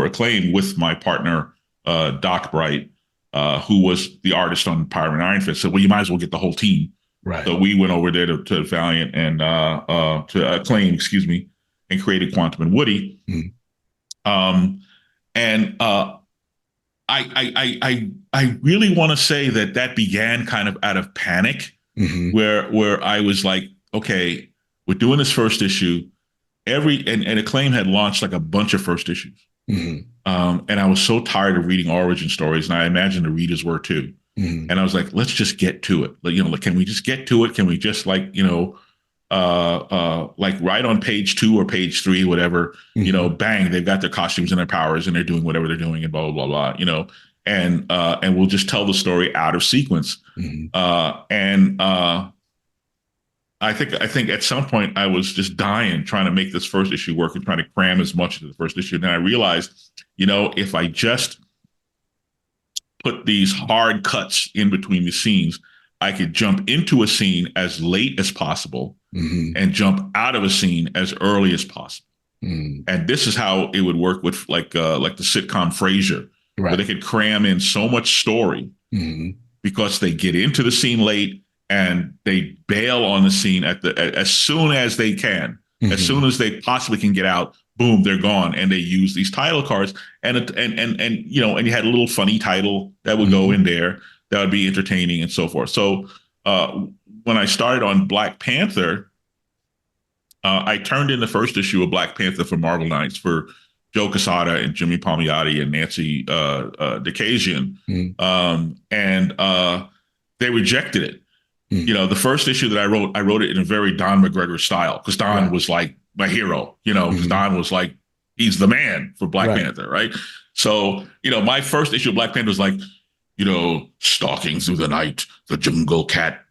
Acclaim with my partner, Doc Bright, who was the artist on Power Man and Iron Fist. So, well, you might as well get the whole team. Right. So we went over there to Valiant and to Acclaim, and created Quantum and Woody. I really want to say that began kind of out of panic, where I was like, okay, we're doing this first issue. And Acclaim had launched like a bunch of first issues. And I was so tired of reading origin stories, and I imagine the readers were too. And I was like, let's just get to it. Like, can we just get to it? Can we just like right on page 2 or page 3, whatever, bang, they've got their costumes and their powers and they're doing whatever they're doing and blah, blah, blah, blah, and we'll just tell the story out of sequence. I think at some point I was just dying trying to make this first issue work and trying to cram as much into the first issue. And then I realized, if I just put these hard cuts in between the scenes, I could jump into a scene as late as possible and jump out of a scene as early as possible. And this is how it would work with like the sitcom Frasier, where they could cram in so much story because they get into the scene late and they bail on the scene as soon as they can, as soon as they possibly can get out. Boom, they're gone, and they use these title cards, and you had a little funny title that would go in there that would be entertaining and so forth. So when I started on Black Panther, I turned in the first issue of Black Panther for Marvel Knights for Joe Quesada and Jimmy Palmiotti and Nancy Dakazian, and they rejected it. The first issue that I wrote it in a very Don McGregor style, because Don was like my hero, because Don was like, he's the man for Black Panther, right? So, my first issue of Black Panther was like, stalking through the night, the jungle cat,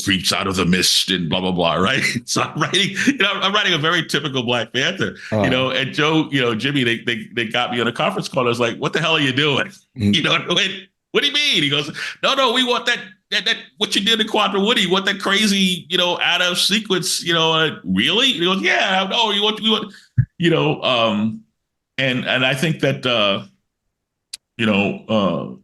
creeps out of the mist and blah, blah, blah, right? So I'm writing a very typical Black Panther, and Joe, Jimmy, they got me on a conference call. I was like, what the hell are you doing? What do you mean? He goes, no, we want that that what you did in Quantum Woody, what that crazy, out of sequence, really? He goes, yeah, no, you want, and I think that, you know, uh,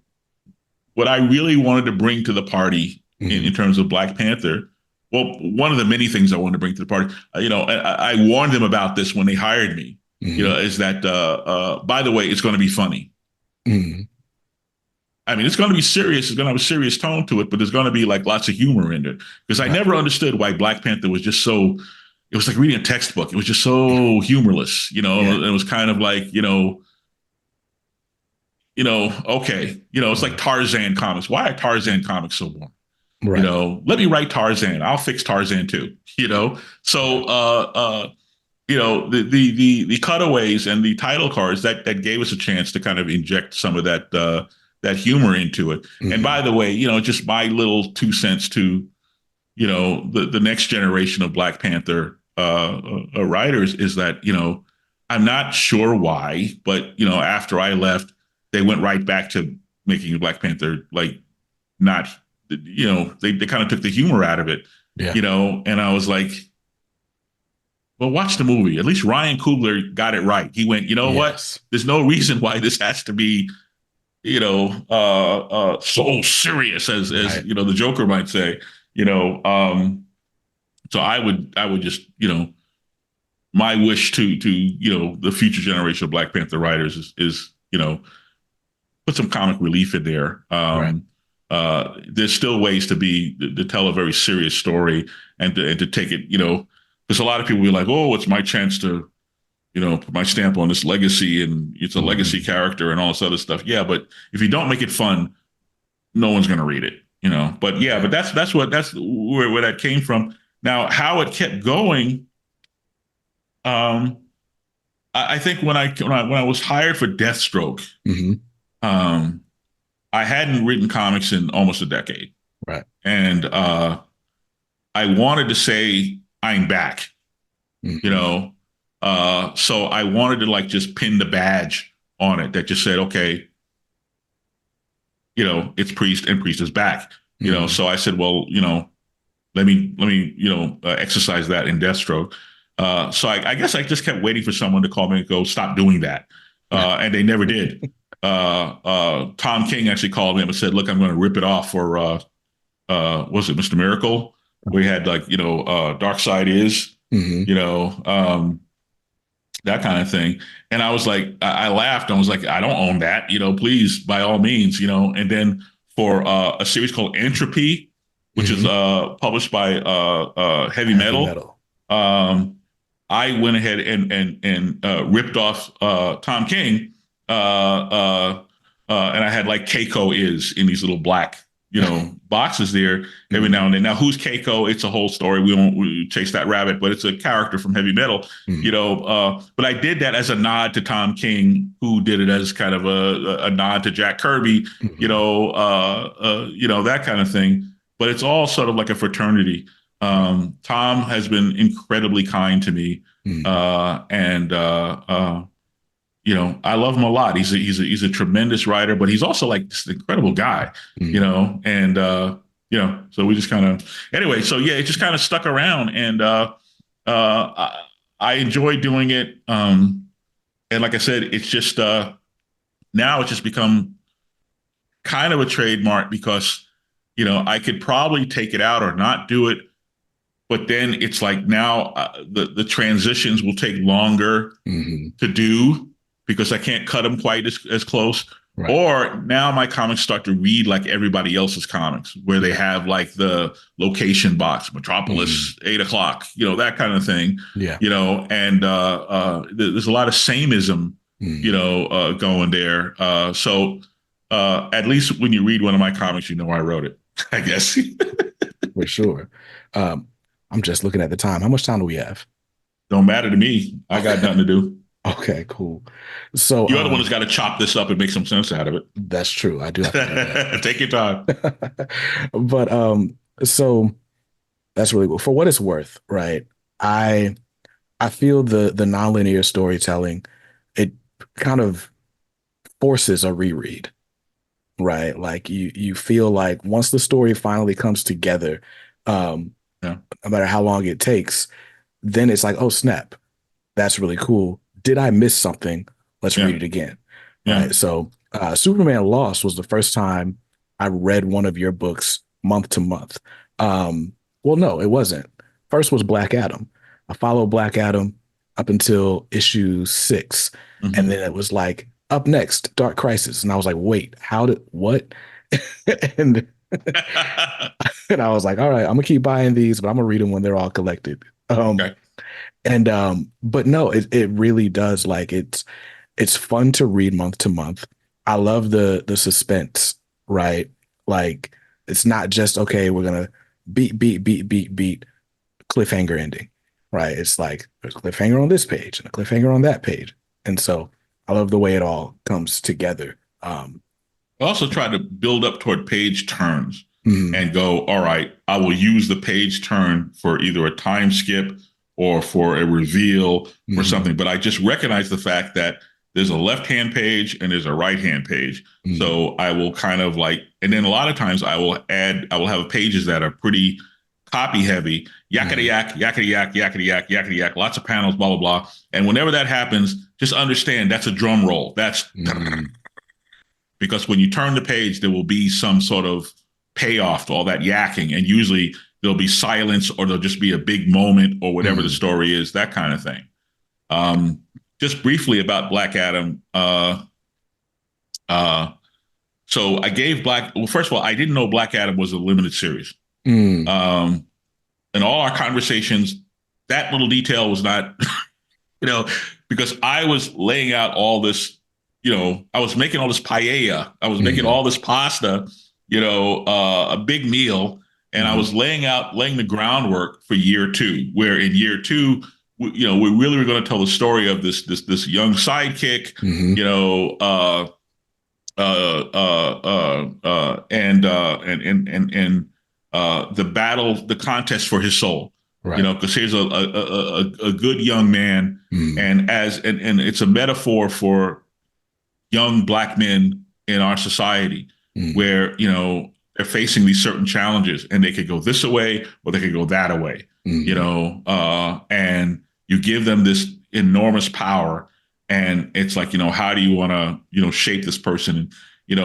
what I really wanted to bring to the party in terms of Black Panther, well, one of the many things I wanted to bring to the party, I warned them about this when they hired me, is that, by the way, it's going to be funny. I mean, it's going to be serious. It's going to have a serious tone to it, but there's going to be like lots of humor in it. Because I never understood why Black Panther was just so. It was like reading a textbook. It was just so humorless, It was kind of like, okay, it's like Tarzan comics. Why are Tarzan comics so boring? Right. Let me write Tarzan. I'll fix Tarzan too. So the cutaways and the title cards that gave us a chance to kind of inject some of that humor into it. And by the way, just my little 2 cents to the next generation of Black Panther writers is that I'm not sure why, but after I left, they went right back to making Black Panther like not they kind of took the humor out of it, and I was like, well, watch the movie. At least Ryan Coogler got it right. He went, what? There's no reason why this has to be, so serious as right. The Joker might say, so I would just, my wish to the future generation of Black Panther writers is put some comic relief in there. Right. There's still ways to tell a very serious story and to take it, because a lot of people be like, oh, it's my chance to, put my stamp on this legacy and it's a legacy character and all this other stuff. Yeah, but if you don't make it fun, no one's going to read it, But yeah, but that's where that came from. Now, how it kept going, I think when I was hired for Deathstroke, I hadn't written comics in almost a decade, right? And I wanted to say I'm back, so I wanted to like just pin the badge on it that just said, okay, it's Priest and Priest is back, So I said, well, let me exercise that in Deathstroke. So I guess I just kept waiting for someone to call me and go, stop doing that. And they never did. Tom King actually called me and said, look, I'm going to rip it off for, was it Mr. Miracle? We had like, Dark Side is, that kind of thing. And I was like, I laughed. I was like, I don't own that, please, by all means, and then for a series called Entropy, which is published by Heavy Metal. I went ahead and ripped off Tom King, and I had like Keiko is in these little black boxes there every now and then. Now, who's Keiko? It's a whole story. We won't chase that rabbit, but it's a character from Heavy Metal, but I did that as a nod to Tom King, who did it as kind of a nod to Jack Kirby, that kind of thing. But it's all sort of like a fraternity. Tom has been incredibly kind to me. And I love him a lot. He's a tremendous writer, but he's also like this incredible guy, and so we just kind of, anyway, so yeah, it just kind of stuck around, and I enjoy doing it. And like I said, it's just, now it's just become kind of a trademark because, I could probably take it out or not do it. But then it's like now the transitions will take longer to do because I can't cut them quite as close. Right. Or now my comics start to read like everybody else's comics, where they have like the location box, Metropolis, 8 o'clock, that kind of thing. Yeah. And there's a lot of sameism, going there. So at least when you read one of my comics, I wrote it, I guess. For sure. I'm just looking at the time. How much time do we have? Don't matter to me. I got nothing to do. Okay, cool. So you're the one who's got to chop this up and make some sense out of it. That's true. I do have to do that. Take your time. But so that's really cool. For what it's worth, right? I feel the nonlinear storytelling, it kind of forces a reread, right? Like you feel like once the story finally comes together, um, Yeah. no matter how long it takes, then it's like, oh snap, that's really cool. Did I miss something? Let's read Yeah. it again. Yeah. Right. So Superman Lost was the first time I read one of your books month to month. Well, no, it wasn't. First was Black Adam. I followed Black Adam up until issue 6. And Hmm. then it was like, up next, Dark Crisis. And I was like, wait, how did what? and and I was like, all right, I'm gonna keep buying these, but I'm gonna read them when they're all collected. Okay. And but no, it really does, like it's fun to read month to month. I love the suspense, right? Like it's not just okay, we're gonna beat cliffhanger ending, right? It's like there's a cliffhanger on this page and a cliffhanger on that page. And so I love the way it all comes together. I also try to build up toward page turns Mhm, and go, all right, I will use the page turn for either a time skip or for a reveal or mhm, something. But I just recognize the fact that there's a left hand page and there's a right hand page. mhm, So I will kind of like, and then a lot of times I will have pages that are pretty copy heavy, yakety mhm, yak, yakety yak, yakety yak, yakety yak, lots of panels, blah, blah, blah. And whenever that happens, just understand that's a drum roll. That's mhm, because when you turn the page, there will be some sort of payoff to all that yakking. And usually there'll be silence or there'll just be a big moment or whatever the mhm, story is, that kind of thing. Just briefly about Black Adam. Uh, so I gave well, first of all, I didn't know Black Adam was a limited series. mhm, Um, in all our conversations, that little detail was not, you know, because I was laying out all this, I was making all this paella. I was making mhm, all this pasta, a big meal. And I mhm, was laying the groundwork for year 2, where in year 2, we really were going to tell the story of this young sidekick, mhm. you know, and the battle, the contest for his soul, Right. because here's a good young man, Mhm, and it's a metaphor for young Black men in our society mhm, where they're facing these certain challenges, and they could go this way or they could go that way, mhm. and you give them this enormous power, and it's like, how do you want to shape this person?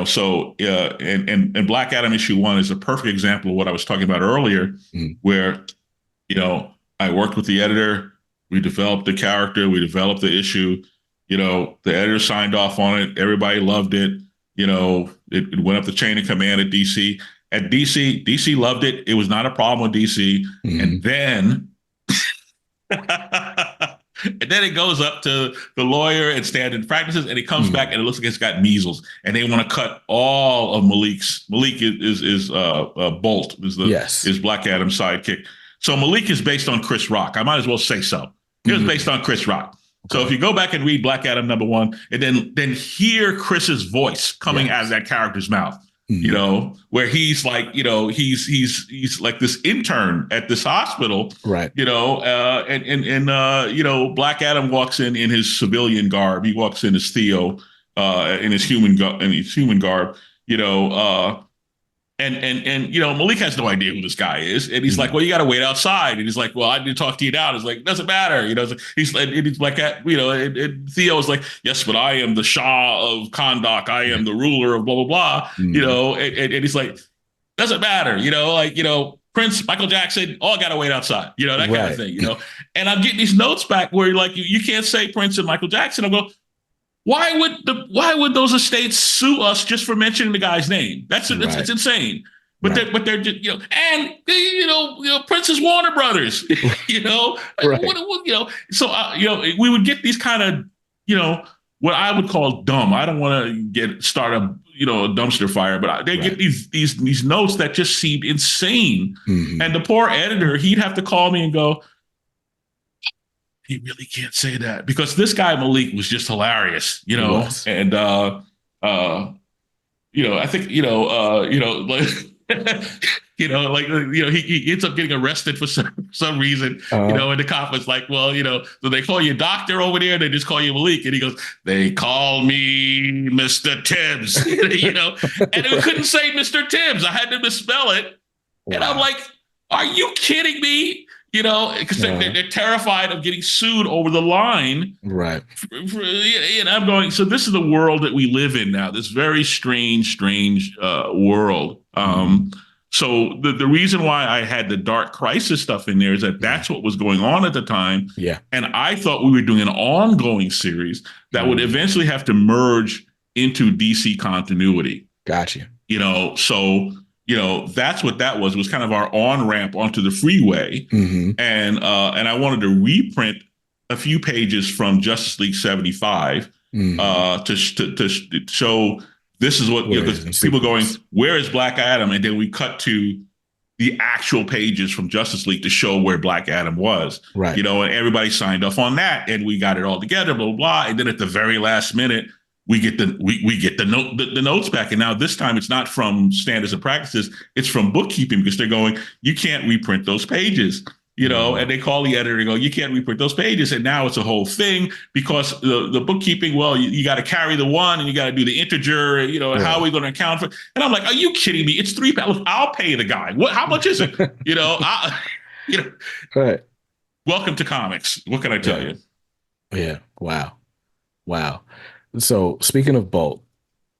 So and Black Adam issue 1 is a perfect example of what I was talking about earlier, Mhm. where I worked with the editor, we developed the character, we developed the issue, the editor signed off on it, everybody loved it, it went up the chain of command at DC. At DC loved it. It was not a problem with DC. And Mhm. then and then it goes up to the lawyer and standard practices, and it comes back Mhm. and it looks like it's got measles, and they want to cut all of Malik is Bolt Yes. is Black Adam's sidekick. So Malik is based on Chris Rock. I might as well say so. It was based Mhm. on Chris Rock. So if Okay. you go back and read Black Adam #1, and then hear Chris's voice coming out of Yes. that character's mouth, Mhm. where he's like, he's like this intern at this hospital, Right. Black Adam walks in his civilian garb. He walks in as Theo, in his human garb, you know, and Malik has no idea who this guy is, and he's like, Mhm. "Well, you got to wait outside." And he's like, "Well, I didn't talk to you now." It's like, doesn't matter, He's like, and Theo is like, "Yes, but I am the Shah of Kahndaq. I am the ruler of blah blah blah." Mhm. And he's like, "Doesn't matter, Prince, Michael Jackson, all got to wait outside, that kind of Right. thing. And I'm getting these notes back where like you can't say Prince and Michael Jackson. I'm going, why would those estates sue us just for mentioning the guy's name? It's Right. insane. But Right. they're just and Prince's Warner Brothers, Right. So we would get these kind of what I would call dumb. I don't want to start a dumpster fire, but they get Right. these notes that just seemed insane. And Mhm. the poor editor, he'd have to call me and go, he really can't say that, because this guy Malik was just hilarious, He was. and I think like he ends up getting arrested for some reason, and the cop was like, well, so they call you doctor over there, they just call you Malik. And he goes, they call me Mr. Tibbs, and we couldn't say Mr. Tibbs. I had to misspell it. Wow. And I'm like, are you kidding me? Because they're terrified of getting sued over the line. Right. And I'm going, so this is the world that we live in now, this very strange world. So the reason why I had the Dark Crisis stuff in there is that that's what was going on at the time. Yeah. And I thought we were doing an ongoing series that would eventually have to merge into DC continuity. Gotcha. So that's what that was. It was kind of our on-ramp onto the freeway. And I wanted to reprint a few pages from Justice League 75 to show this is what people going, where is Black Adam? And then we cut to the actual pages from Justice League to show where Black Adam was. Right. And everybody signed off on that, and we got it all together, blah, blah, blah. And then at the very last minute, we get the notes back. And now this time it's not from standards and practices, it's from bookkeeping, because they're going, you can't reprint those pages. And they call the editor and go, you can't reprint those pages. And now it's a whole thing because the bookkeeping, well, you got to carry the one and you got to do the integer, and how are we going to account for it? And I'm like, are you kidding me? It's £3. I'll pay the guy. How much is it? Right. Welcome to comics. What can I tell you? Yeah. Wow. So speaking of Bolt,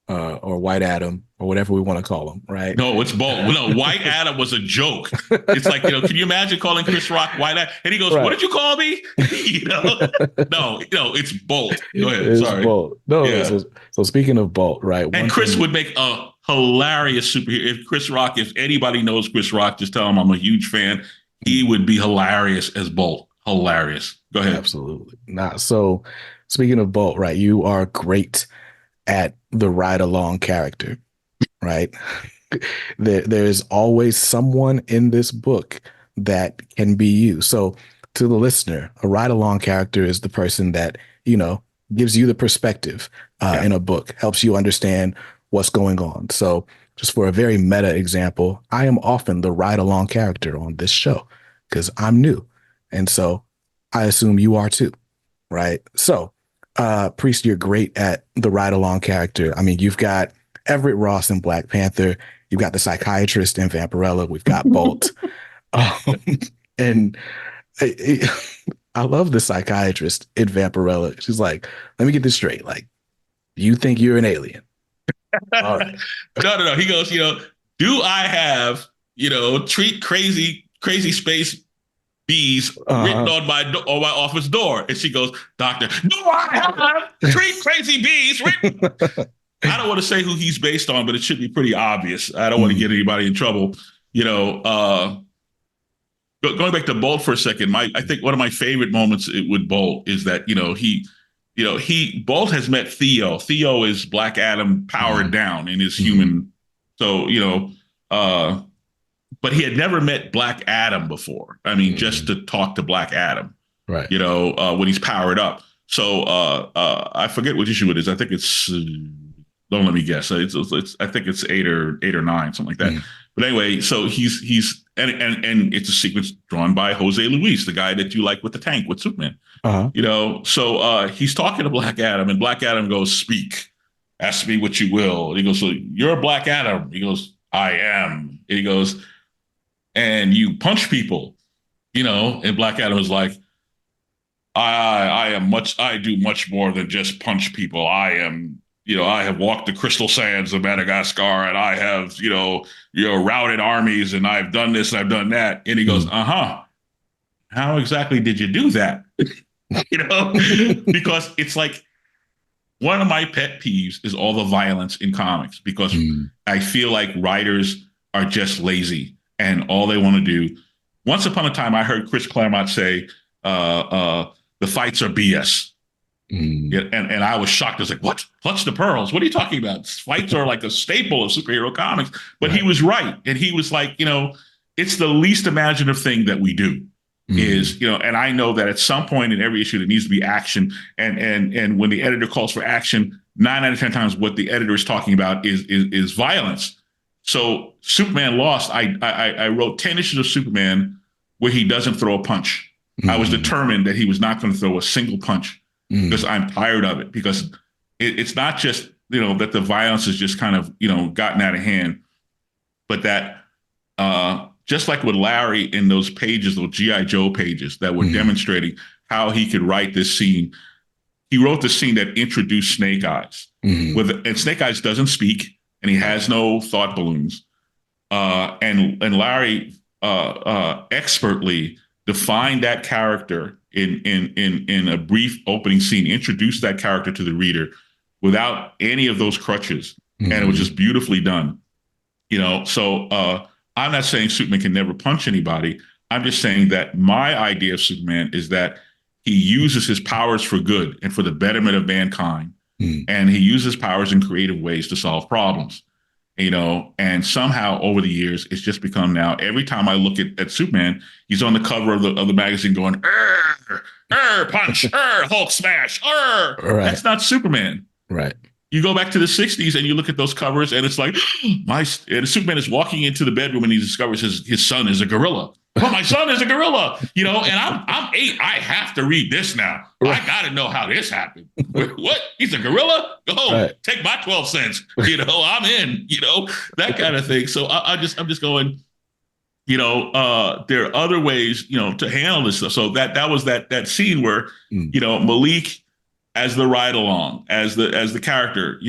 or White Adam, or whatever we want to call him, right? No, it's Bolt. No, White Adam was a joke. It's like, can you imagine calling Chris Rock White Adam? And he goes, What did you call me? No, it's Bolt. Go ahead. It's Sorry. Bolt. No, yeah. So speaking of Bolt, right? And Chris would make a hilarious superhero. If anybody knows Chris Rock, just tell him I'm a huge fan. He would be hilarious as Bolt. Hilarious. Go ahead. Absolutely. So speaking of Bolt, right? You are great at the ride along character, right? There is always someone in this book that can be you. So to the listener, a ride along character is the person that, gives you the perspective in a book, helps you understand what's going on. So just for a very meta example, I am often the ride along character on this show because I'm new. And so I assume you are too, right? So Priest, you're great at the ride-along character. I mean, you've got Everett Ross in Black Panther. You've got the psychiatrist in Vampirella. We've got Bolt. And I love the psychiatrist in Vampirella. She's like, let me get this straight. Like, you think you're an alien? All right. No. He goes, do I have, treat crazy space bees written on my office door? And she goes, Doctor, do I have treat crazy bees written? I don't want to say who he's based on, but it should be pretty obvious. I don't want to get anybody in trouble. Going back to Bolt for a second, I think one of my favorite moments with Bolt is that, Bolt has met Theo. Theo is Black Adam powered down in his human. So, but he had never met Black Adam before. I mean, just to talk to Black Adam, right? When he's powered up. So I forget what issue it is. I think it's. Don't let me guess. I think it's 8 or 9, something like that. But anyway, so he's and it's a sequence drawn by Jose Luis, the guy that you like with the tank with Superman. So he's talking to Black Adam, and Black Adam goes, "Speak, ask me what you will." And he goes, "So you're Black Adam?" He goes, "I am." And he goes, "And you punch people, And Black Adam is like, I do much more than just punch people. I am, I have walked the crystal sands of Madagascar, and I have, routed armies, and I've done this and I've done that." And he goes, How exactly did you do that? Because it's like, one of my pet peeves is all the violence in comics, because I feel like writers are just lazy and all they want to do. Once upon a time, I heard Chris Claremont say, the fights are BS. And I was shocked. I was like, what? Clutch the pearls? What are you talking about? Fights are like a staple of superhero comics. But he was right. And he was like, it's the least imaginative thing that we do is, and I know that at some point in every issue, there needs to be action. And when the editor calls for action, 9 out of 10 times what the editor is talking about is violence. So Superman Lost, I wrote 10 issues of Superman where he doesn't throw a punch. I was determined that he was not going to throw a single punch because I'm tired of it. Because it's not just, that the violence has just kind of, gotten out of hand, but that just like with Larry in those pages, those G.I. Joe pages that were demonstrating how he could write this scene, he wrote the scene that introduced Snake Eyes. And Snake Eyes doesn't speak, and he has no thought balloons. And Larry expertly defined that character in a brief opening scene, introduced that character to the reader without any of those crutches. And it was just beautifully done. So I'm not saying Superman can never punch anybody. I'm just saying that my idea of Superman is that he uses his powers for good and for the betterment of mankind. And he uses powers in creative ways to solve problems. And somehow over the years, it's just become now, every time I look at Superman, he's on the cover of the magazine going, punch, Hulk smash, Right. That's not Superman. Right. You go back to the 60s and you look at those covers and it's like, and Superman is walking into the bedroom and he discovers his son is a gorilla. Well, my son is a gorilla, and I'm 8. I have to read this now. Right. I got to know how this happened. What? He's a gorilla? Oh, take my 12 cents. I'm in, that kind of thing. So I'm just going, there are other ways, to handle this stuff. So that was that scene where, Malik as the ride along, as the character,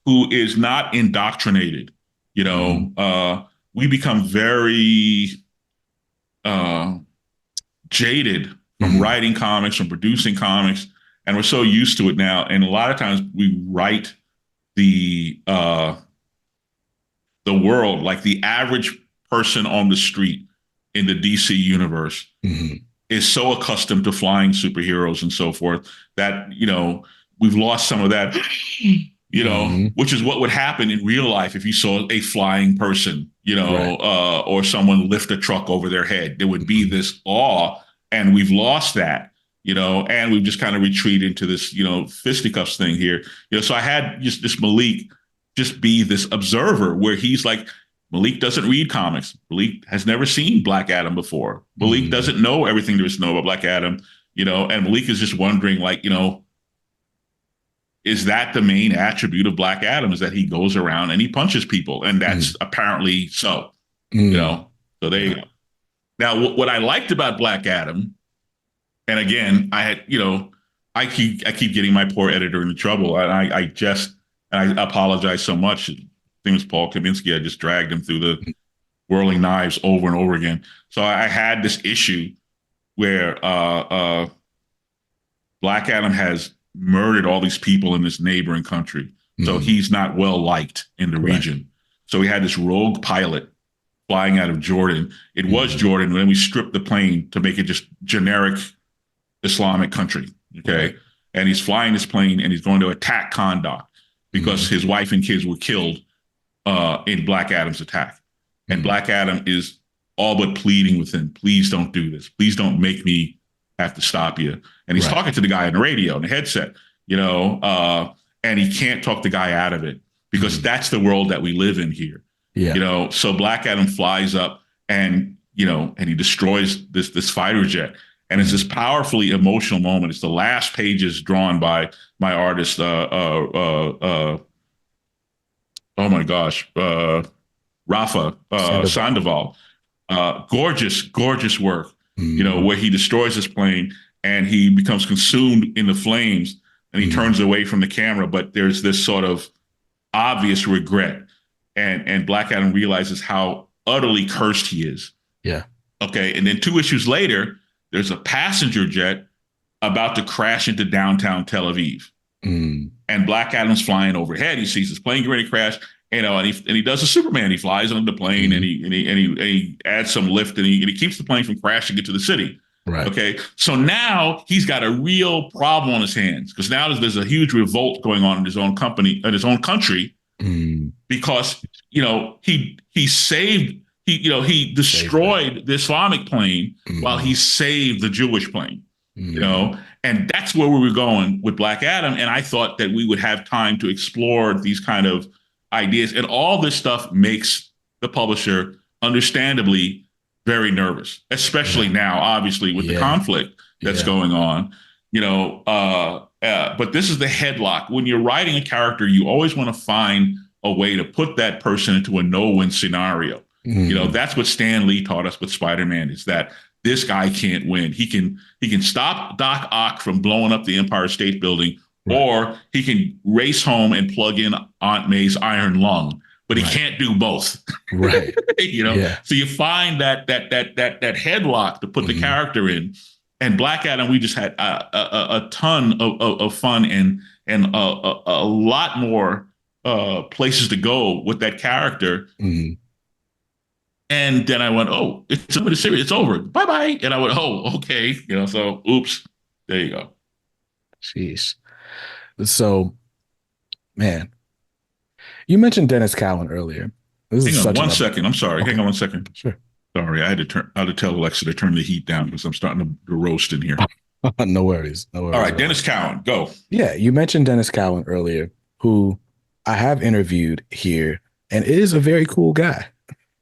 who is not indoctrinated, we become very jaded from writing comics, from producing comics, and we're so used to it now. And a lot of times we write the world like the average person on the street in the DC universe is so accustomed to flying superheroes and so forth that, we've lost some of that, which is what would happen in real life if you saw a flying person, or someone lift a truck over their head. There would be this awe, and we've lost that, and we've just kind of retreated into this, fisticuffs thing here. So I had just this Malik just be this observer where he's like, Malik doesn't read comics. Malik has never seen Black Adam before. Malik doesn't know everything there is to know about Black Adam, and Malik is just wondering, like, is that the main attribute of Black Adam, is that he goes around and he punches people? And that's apparently so, so there you go. Now, what I liked about Black Adam, and again, I had, I keep getting my poor editor into trouble. And I apologize so much. I think it was Paul Kaminsky. I just dragged him through the whirling knives over and over again. So I had this issue where Black Adam has murdered all these people in this neighboring country. So he's not well liked in the region. So we had this rogue pilot flying out of Jordan. It was Jordan, and then we stripped the plane to make it just generic Islamic country. Okay. And he's flying this plane and he's going to attack Kahndaq because his wife and kids were killed in Black Adam's attack. And Black Adam is all but pleading with him, please don't do this. Please don't make me have to stop you. And he's talking to the guy on the radio, on the headset, and he can't talk the guy out of it because that's the world that we live in here. Yeah. So Black Adam flies up and he destroys this fighter jet. And it's this powerfully emotional moment. It's the last pages drawn by my artist, oh my gosh, Rafa Sandoval. Gorgeous work, where he destroys his plane and he becomes consumed in the flames and he turns away from the camera. But there's this sort of obvious regret. And Black Adam realizes how utterly cursed he is. Yeah. Okay. And then 2 issues later, there's a passenger jet about to crash into downtown Tel Aviv. And Black Adam's flying overhead. He sees his plane getting ready to crash. And he does a Superman. He flies on the plane and he adds some lift and he keeps the plane from crashing into the city. Right. Okay. So now he's got a real problem on his hands because now there's a huge revolt going on in his own company, in his own country, because he destroyed the Islamic plane while he saved the Jewish plane. And that's where we were going with Black Adam. And I thought that we would have time to explore these kind of ideas. And all this stuff makes the publisher understandably very nervous, especially now, obviously, with the conflict that's going on. But this is the headlock. When you're writing a character, you always want to find a way to put that person into a no-win scenario. That's what Stan Lee taught us with Spider-Man, is that this guy can't win. He can stop Doc Ock from blowing up the Empire State Building, or he can race home and plug in Aunt May's iron lung, but he can't do both. Right. So you find that headlock to put the character in. And Black Adam, we just had a ton of fun and a lot more places to go with that character. And then I went, oh, it's over the series. It's over. Bye-bye. And I went, oh, okay. So oops. There you go. Jeez. So, man, you mentioned Dennis Cowan earlier. Hang on one second. I'm sorry. Okay. Hang on 1 second. Sure. Sorry, I had to tell Alexa to turn the heat down because I'm starting to roast in here. No worries. All right, Dennis Cowan, go. Yeah, you mentioned Dennis Cowan earlier, who I have interviewed here, and is a very cool guy.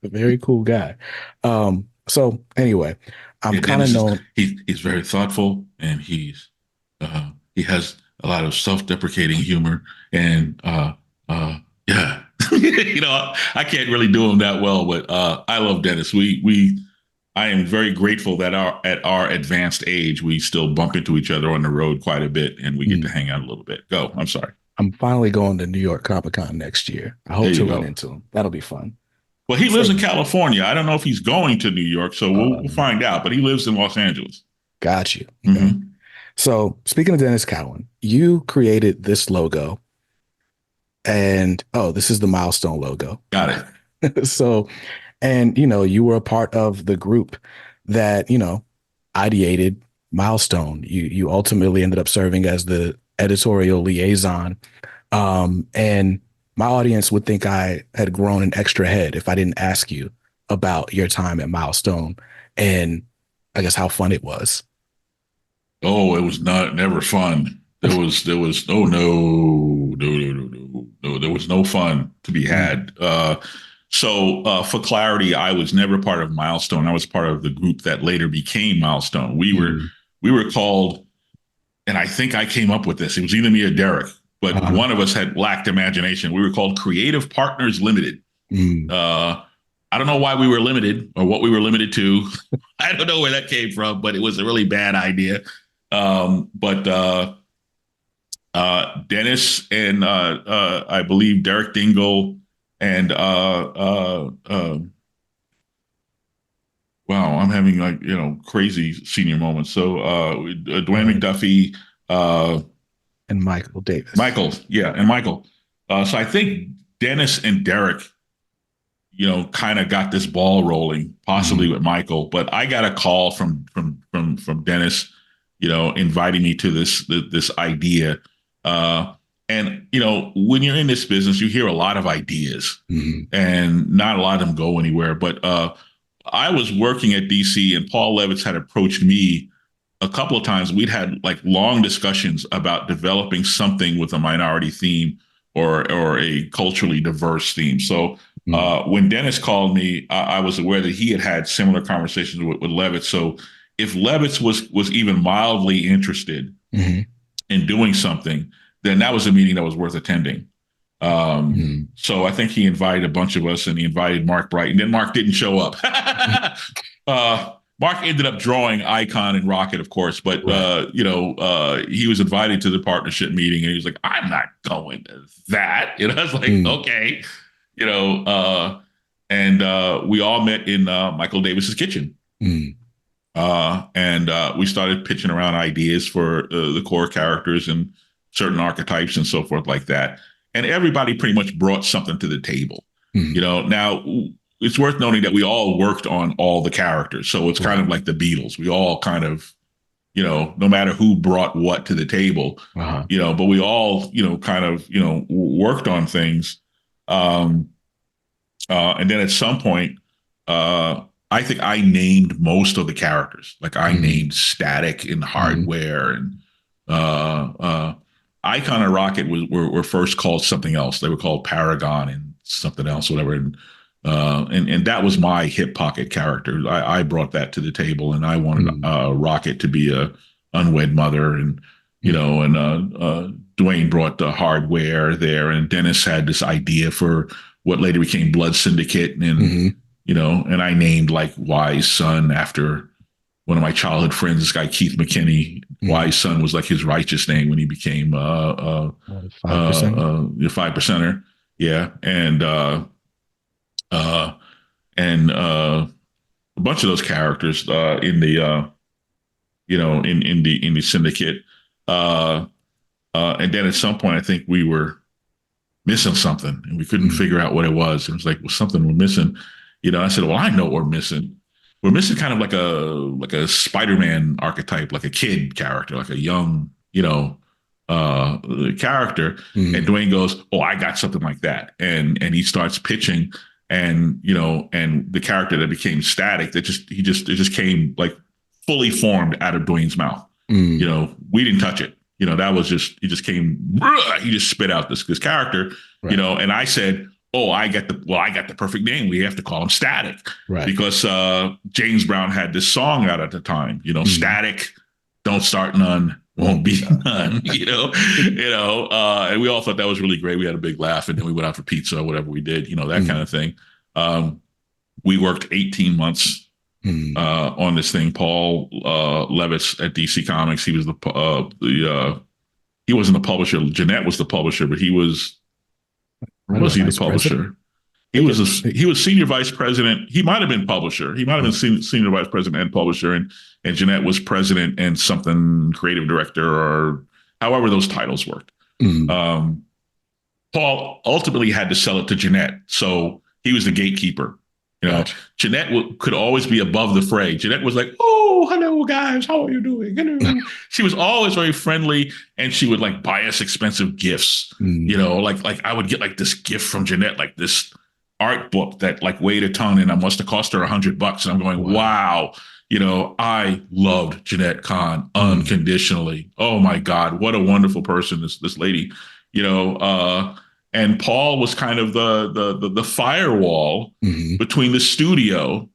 A very cool guy. So anyway, I'm kind of known. He's very thoughtful, and he has a lot of self-deprecating humor, and yeah. I can't really do him that well, but I love Dennis. I am very grateful that at our advanced age, we still bump into each other on the road quite a bit, and we get to hang out a little bit. Go. I'm sorry. I'm finally going to New York Comic Con next year. I hope to run into him. That'll be fun. Well, he lives in California. I don't know if he's going to New York, so we'll find out. But he lives in Los Angeles. Got you. Okay. So speaking of Dennis Cowan, you created this logo. And this is the Milestone logo. Got it. So, and you were a part of the group that ideated Milestone. You ultimately ended up serving as the editorial liaison. And my audience would think I had grown an extra head if I didn't ask you about your time at Milestone and I guess how fun it was. Oh, it was never fun. There was no, there was no fun to be had. So for clarity, I was never part of Milestone. I was part of the group that later became Milestone. We were called, and I think I came up with this. It was either me or Derek, but one of us had lacked imagination. We were called Creative Partners Limited. I don't know why we were limited or what we were limited to. I don't know where that came from, but it was a really bad idea. Dennis and I believe Derek Dingle and wow, I'm having crazy senior moments. So Dwayne McDuffie and Michael Davis. Michael. So I think Dennis and Derek, kind of got this ball rolling, possibly with Michael. But I got a call from Dennis, inviting me to this idea. And when you're in this business, you hear a lot of ideas and not a lot of them go anywhere. But I was working at DC and Paul Levitz had approached me a couple of times. We'd had long discussions about developing something with a minority theme or a culturally diverse theme. So when Dennis called me, I was aware that he had similar conversations with Levitz. So if Levitz was even mildly interested in doing something, then that was a meeting that was worth attending. So I think he invited a bunch of us, and he invited Mark Bright, and then Mark didn't show up. Mark ended up drawing Icon and Rocket, of course, but he was invited to the partnership meeting, and he was like, "I'm not going to that." I was like, "Okay," and we all met in Michael Davis's kitchen. And we started pitching around ideas for the core characters and certain archetypes and so forth like that. And everybody pretty much brought something to the table. Now it's worth noting that we all worked on all the characters. So it's kind of like the Beatles. We all kind of, no matter who brought what to the table, but we all, kind of, worked on things. And then at some point, I think I named most of the characters. I named Static and Hardware and Icon and Rocket were first called something else. They were called Paragon and something else, whatever. And that was my hip pocket character. I brought that to the table, and I wanted Rocket to be a unwed mother, and Dwayne brought the hardware there, and Dennis had this idea for what later became Blood Syndicate, and and I named like Wise Son after one of my childhood friends, this guy Keith McKinney. Wise Son was like his righteous name when he became 5%er. Yeah, and a bunch of those characters in the in the syndicate. And then at some point, I think we were missing something, and we couldn't figure out what it was. It was like, well, something we're missing. I said, well, I know what we're missing. We're missing kind of like a Spider-Man archetype, like a kid character, like a young, character. And Dwayne goes, oh, I got something like that. And he starts pitching, and the character that became Static, it just came like fully formed out of Dwayne's mouth. We didn't touch it. That was just, he just came, he just spit out this character, right. And I said, oh, I got the perfect name. We have to call him Static, right? Because James Brown had this song out at the time, Static, don't start none, won't be none, and we all thought that was really great. We had a big laugh, and then we went out for pizza or whatever we did, that kind of thing. We worked 18 months on this thing. Paul Levitz at DC Comics, he was he wasn't the publisher. Jeanette was the publisher, but he was he the publisher? President? He was senior vice president. He might have been publisher. He might have been senior vice president and publisher, and Jeanette was president and something creative director, or however those titles worked. Paul ultimately had to sell it to Jeanette, so he was the gatekeeper. Gotcha. Jeanette could always be above the fray. Jeanette was like, oh, hello, guys. How are you doing? Hello. She was always very friendly, and she would like buy us expensive gifts. Like I would get like this gift from Jeanette, like this art book that like weighed a ton, and it must have cost her $100. And I'm going, wow. I loved Jeanette Kahn unconditionally. Oh, my God. What a wonderful person, this lady, and Paul was kind of the firewall between the studio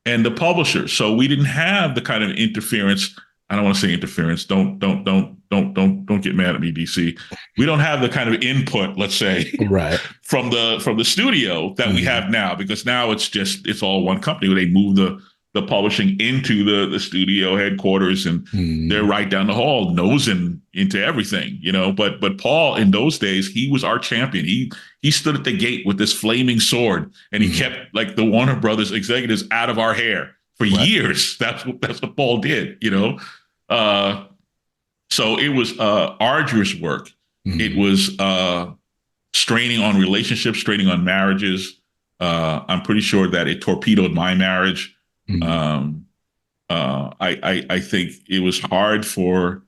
and the publisher. So we didn't have the kind of interference. I don't want to say interference. Don't get mad at me, DC. We don't have the kind of input, let's say, right, from the studio that we have now, because now it's all one company. They move the publishing into the studio headquarters, and they're right down the hall, nosing into everything, But Paul, in those days, he was our champion. He stood at the gate with this flaming sword, and he kept like the Warner Brothers executives out of our hair for years. That's what Paul did, So it was arduous work. It was straining on relationships, straining on marriages. I'm pretty sure that it torpedoed my marriage. I think it was hard for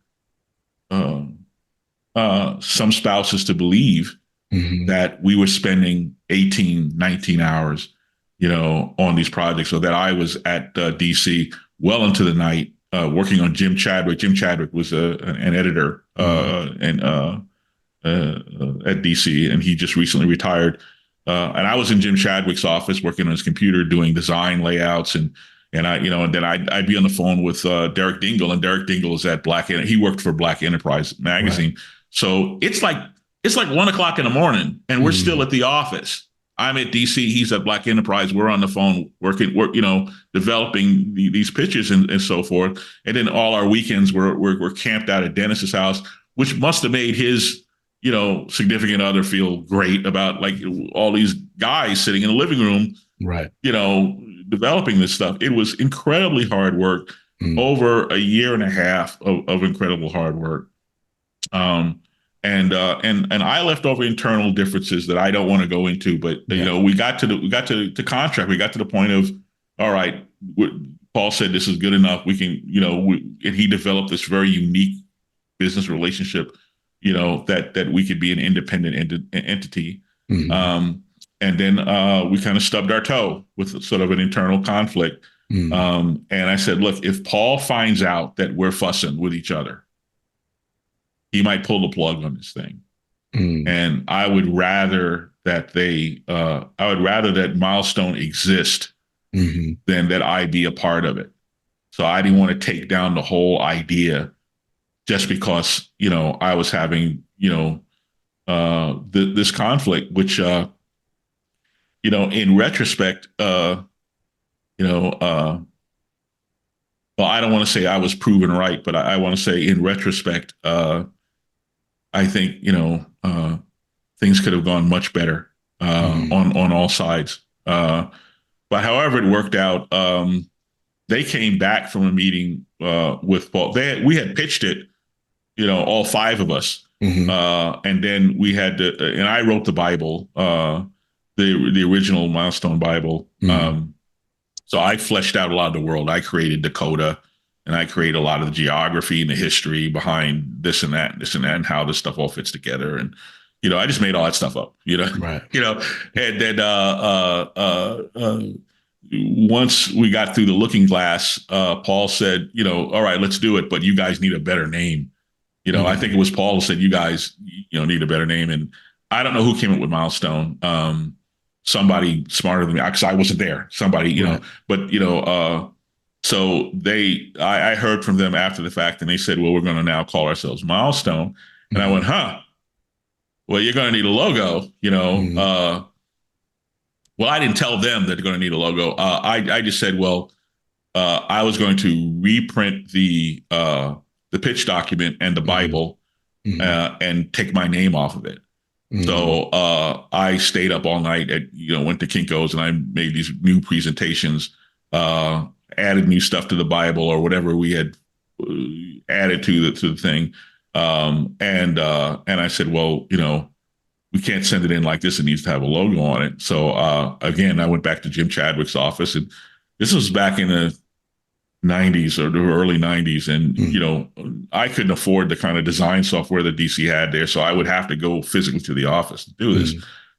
some spouses to believe that we were spending 18, 19 hours, on these projects, so that I was at DC well into the night working on Jim Chadwick. Jim Chadwick was an editor at DC, and he just recently retired. And I was in Jim Chadwick's office working on his computer, doing design layouts, and I, and then I'd be on the phone with Derek Dingle, and Derek Dingle is at he worked for Black Enterprise magazine. Right. So it's like 1 o'clock in the morning, and we're still at the office. I'm at DC, he's at Black Enterprise. We're on the phone working, developing these pitches and so forth. And then all our weekends we're camped out at Dennis's house, which must have made his significant other feel great about like all these guys sitting in the living room, right? Developing this stuff. It was incredibly hard work, over a year and a half of incredible hard work. And I left over internal differences that I don't want to go into, but we got to the contract. We got to the point of, all right, Paul said this is good enough. We can, and he developed this very unique business relationship, that we could be an independent entity. And then we kind of stubbed our toe with sort of an internal conflict. And I said, look, if Paul finds out that we're fussing with each other, he might pull the plug on this thing. Mm. And I would rather that Milestone exist than that I be a part of it. So I didn't want to take down the whole idea just because, I was having, this conflict, which, in retrospect, well, I don't want to say I was proven right, but I want to say in retrospect, I think, things could have gone much better on all sides. But however it worked out, they came back from a meeting with Paul. We had pitched it, all five of us. And then we had to, and I wrote the Bible, the original Milestone Bible. So I fleshed out a lot of the world. I created Dakota, and I created a lot of the geography and the history behind this and that, and how this stuff all fits together. And, I just made all that stuff up, Right. And then once we got through the looking glass, Paul said, all right, let's do it, but you guys need a better name. I think it was Paul who said, you guys, need a better name. And I don't know who came up with Milestone. Somebody smarter than me, because I wasn't there. Somebody, right. But so I heard from them after the fact, and they said, well, we're going to now call ourselves Milestone. And I went, well, you're going to need a logo, well, I didn't tell them that they're going to need a logo. I just said, well, I was going to reprint the pitch document and the Bible and take my name off of it. So I stayed up all night went to Kinko's, and I made these new presentations, added new stuff to the Bible or whatever we had added to the thing. And I said, well, we can't send it in like this. It needs to have a logo on it. So again, I went back to Jim Chadwick's office, and this was back in the 90s or the early 90s. And, I couldn't afford the kind of design software that DC had there. So I would have to go physically to the office to do this.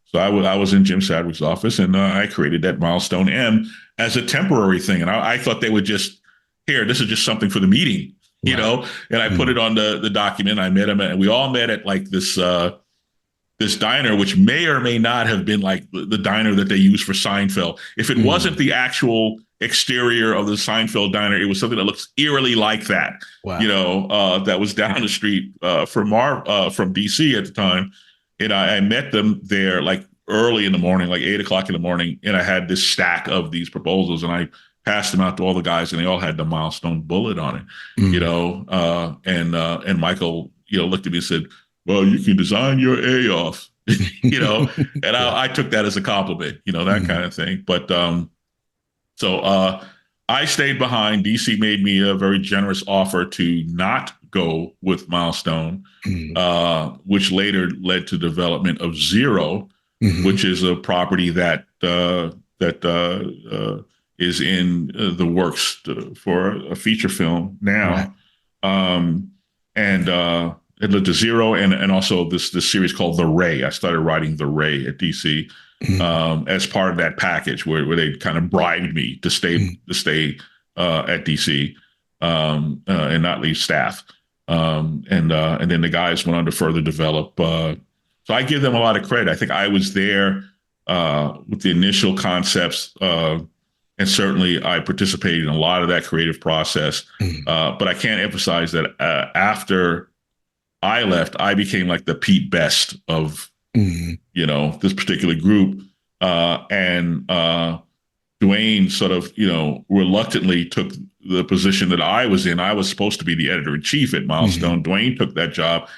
So I was in Jim Chadwick's office, and I created that Milestone M as a temporary thing. And I thought they would just, this is just something for the meeting, and I put it on the document. I met him, and we all met at like this diner, which may or may not have been like the diner that they used for Seinfeld. If it wasn't the actual exterior of the Seinfeld diner, it was something that looks eerily like that. Wow. That was down the street from DC at the time. And I met them there like early in the morning, like 8 o'clock in the morning. And I had this stack of these proposals, and I passed them out to all the guys, and they all had the Milestone bullet on it, and Michael, looked at me and said, well, you can design your A off, and I took that as a compliment, that kind of thing. But so I stayed behind. DC made me a very generous offer to not go with Milestone, which later led to development of Zero, which is a property that is in the works for a feature film now. Right. It led to Zero, and also this series called The Ray. I started writing The Ray at DC as part of that package where they kind of bribed me to stay at DC and not leave staff. And then the guys went on to further develop. So I give them a lot of credit. I think I was there with the initial concepts, and certainly I participated in a lot of that creative process. But I can't emphasize that after I left, I became like the Pete Best of, this particular group. And Dwayne sort of, reluctantly took the position that I was in. I was supposed to be the editor-in-chief at Milestone. Dwayne took that job,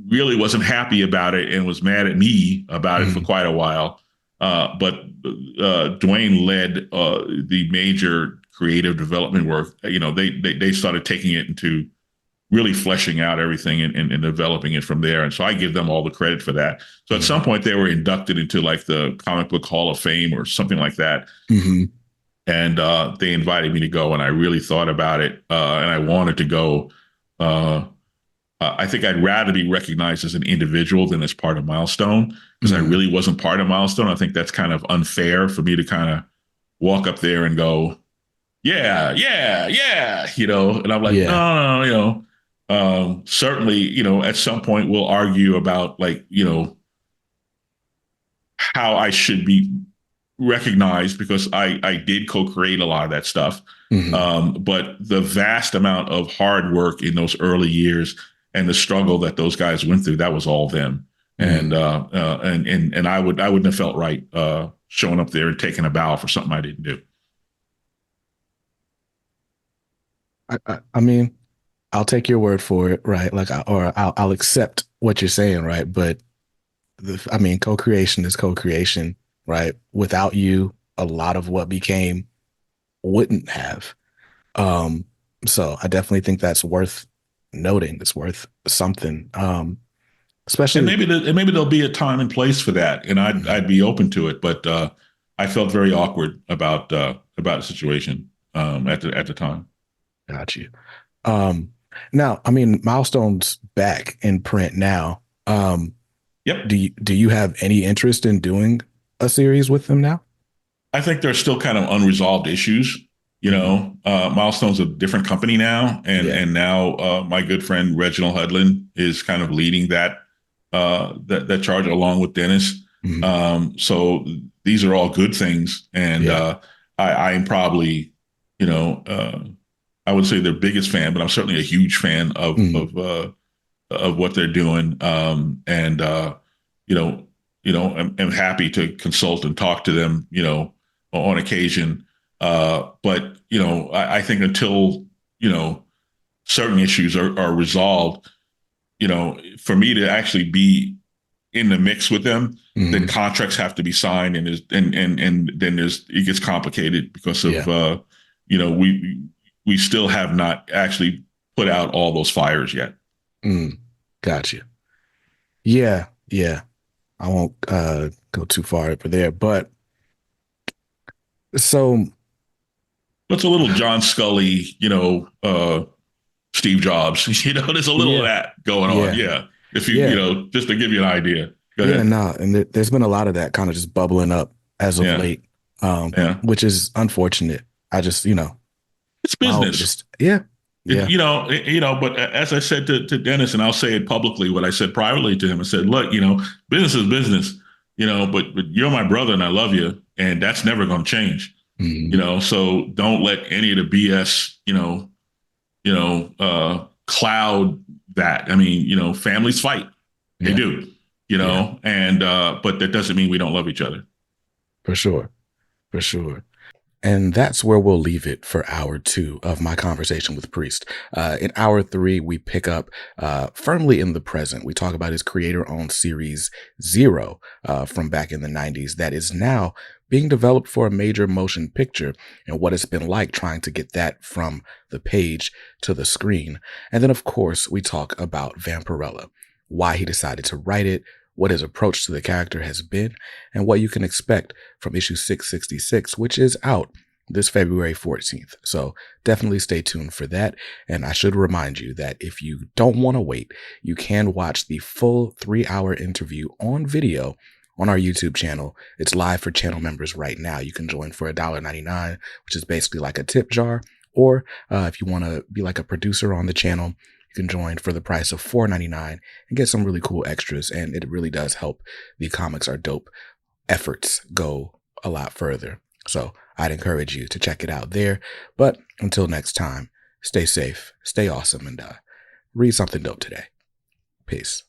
really wasn't happy about it, and was mad at me about it for quite a while. But Dwayne led the major creative development work. They started taking it into really fleshing out everything and developing it from there. And so I give them all the credit for that. So at some point they were inducted into like the Comic Book Hall of Fame or something like that. And they invited me to go, and I really thought about it. And I wanted to go. I think I'd rather be recognized as an individual than as part of Milestone, because I really wasn't part of Milestone. I think that's kind of unfair for me to kind of walk up there and go, yeah. And I'm like, no, Certainly, at some point we'll argue about like, how I should be recognized because I did co-create a lot of that stuff. Hmm. But the vast amount of hard work in those early years and the struggle that those guys went through, that was all them. Hmm. And I wouldn't have felt right showing up there and taking a bow for something I didn't do. I mean, I'll take your word for it, right? Like, I'll accept what you're saying, right? But I mean, co-creation is co-creation, right? Without you, a lot of what became wouldn't have. Um, so I definitely think that's worth noting. It's worth something. And Especially. maybe there'll be a time and place for that, and I'd Mhm. be open to it. But I felt very awkward about the situation at the time. Got you. Um, Now, I mean, Milestone's back in print now. Yep. Do you have any interest in doing a series with them now? I think there's still kind of unresolved issues. Hmm. Milestone's a different company now, and Yeah. and now my good friend Reginald Hudlin is kind of leading that charge along with Dennis. Hmm. So these are all good things, and Yeah. I am probably, you know, I would say their biggest fan, but I'm certainly a huge fan Hmm. of what they're doing. And you know, I'm happy to consult and talk to them, on occasion. But I think until certain issues are resolved, for me to actually be in the mix with them, then Hmm. contracts have to be signed, and then it gets complicated because of Yeah. you know we we still have not actually put out all those fires yet. Mm. Got you. Yeah. Yeah. I won't go too far over there, but so It's a little John Scully, Steve Jobs. There's a little of yeah. that going on. Yeah. Yeah. If Yeah. just to give you an idea. Go Yeah, ahead. no, and there's been a lot of that kind of just bubbling up as of Yeah. late, Yeah. which is unfortunate. I just, It's I hope business. just, yeah, It, yeah, but as I said to Dennis, and I'll say it publicly, what I said privately to him, I said, look, business is business, but you're my brother and I love you. And that's never going to change, mhm, so don't let any of the BS, cloud that. I mean, families fight. They yeah, do, yeah, but that doesn't mean we don't love each other. for sure, for sure. And that's where we'll leave it for hour two of my conversation with Priest. In hour three, we pick up firmly in the present. We talk about his creator owned series Zero from back in the 90s that is now being developed for a major motion picture and what it's been like trying to get that from the page to the screen. And then, of course, we talk about Vampirella, why he decided to write it, what his approach to the character has been, and what you can expect from issue 666, which is out this February 14th. So definitely stay tuned for that. And I should remind you that if you don't want to wait, you can watch the full 3-hour interview on video on our YouTube channel. It's live for channel members right now. You can join for $1.99, which is basically like a tip jar. Or if you want to be like a producer on the channel, you can join for the price of $4.99 and get some really cool extras. And it really does help the Comics Are Dope efforts go a lot further. So I'd encourage you to check it out there. But until next time, stay safe, stay awesome, and read something dope today. Peace.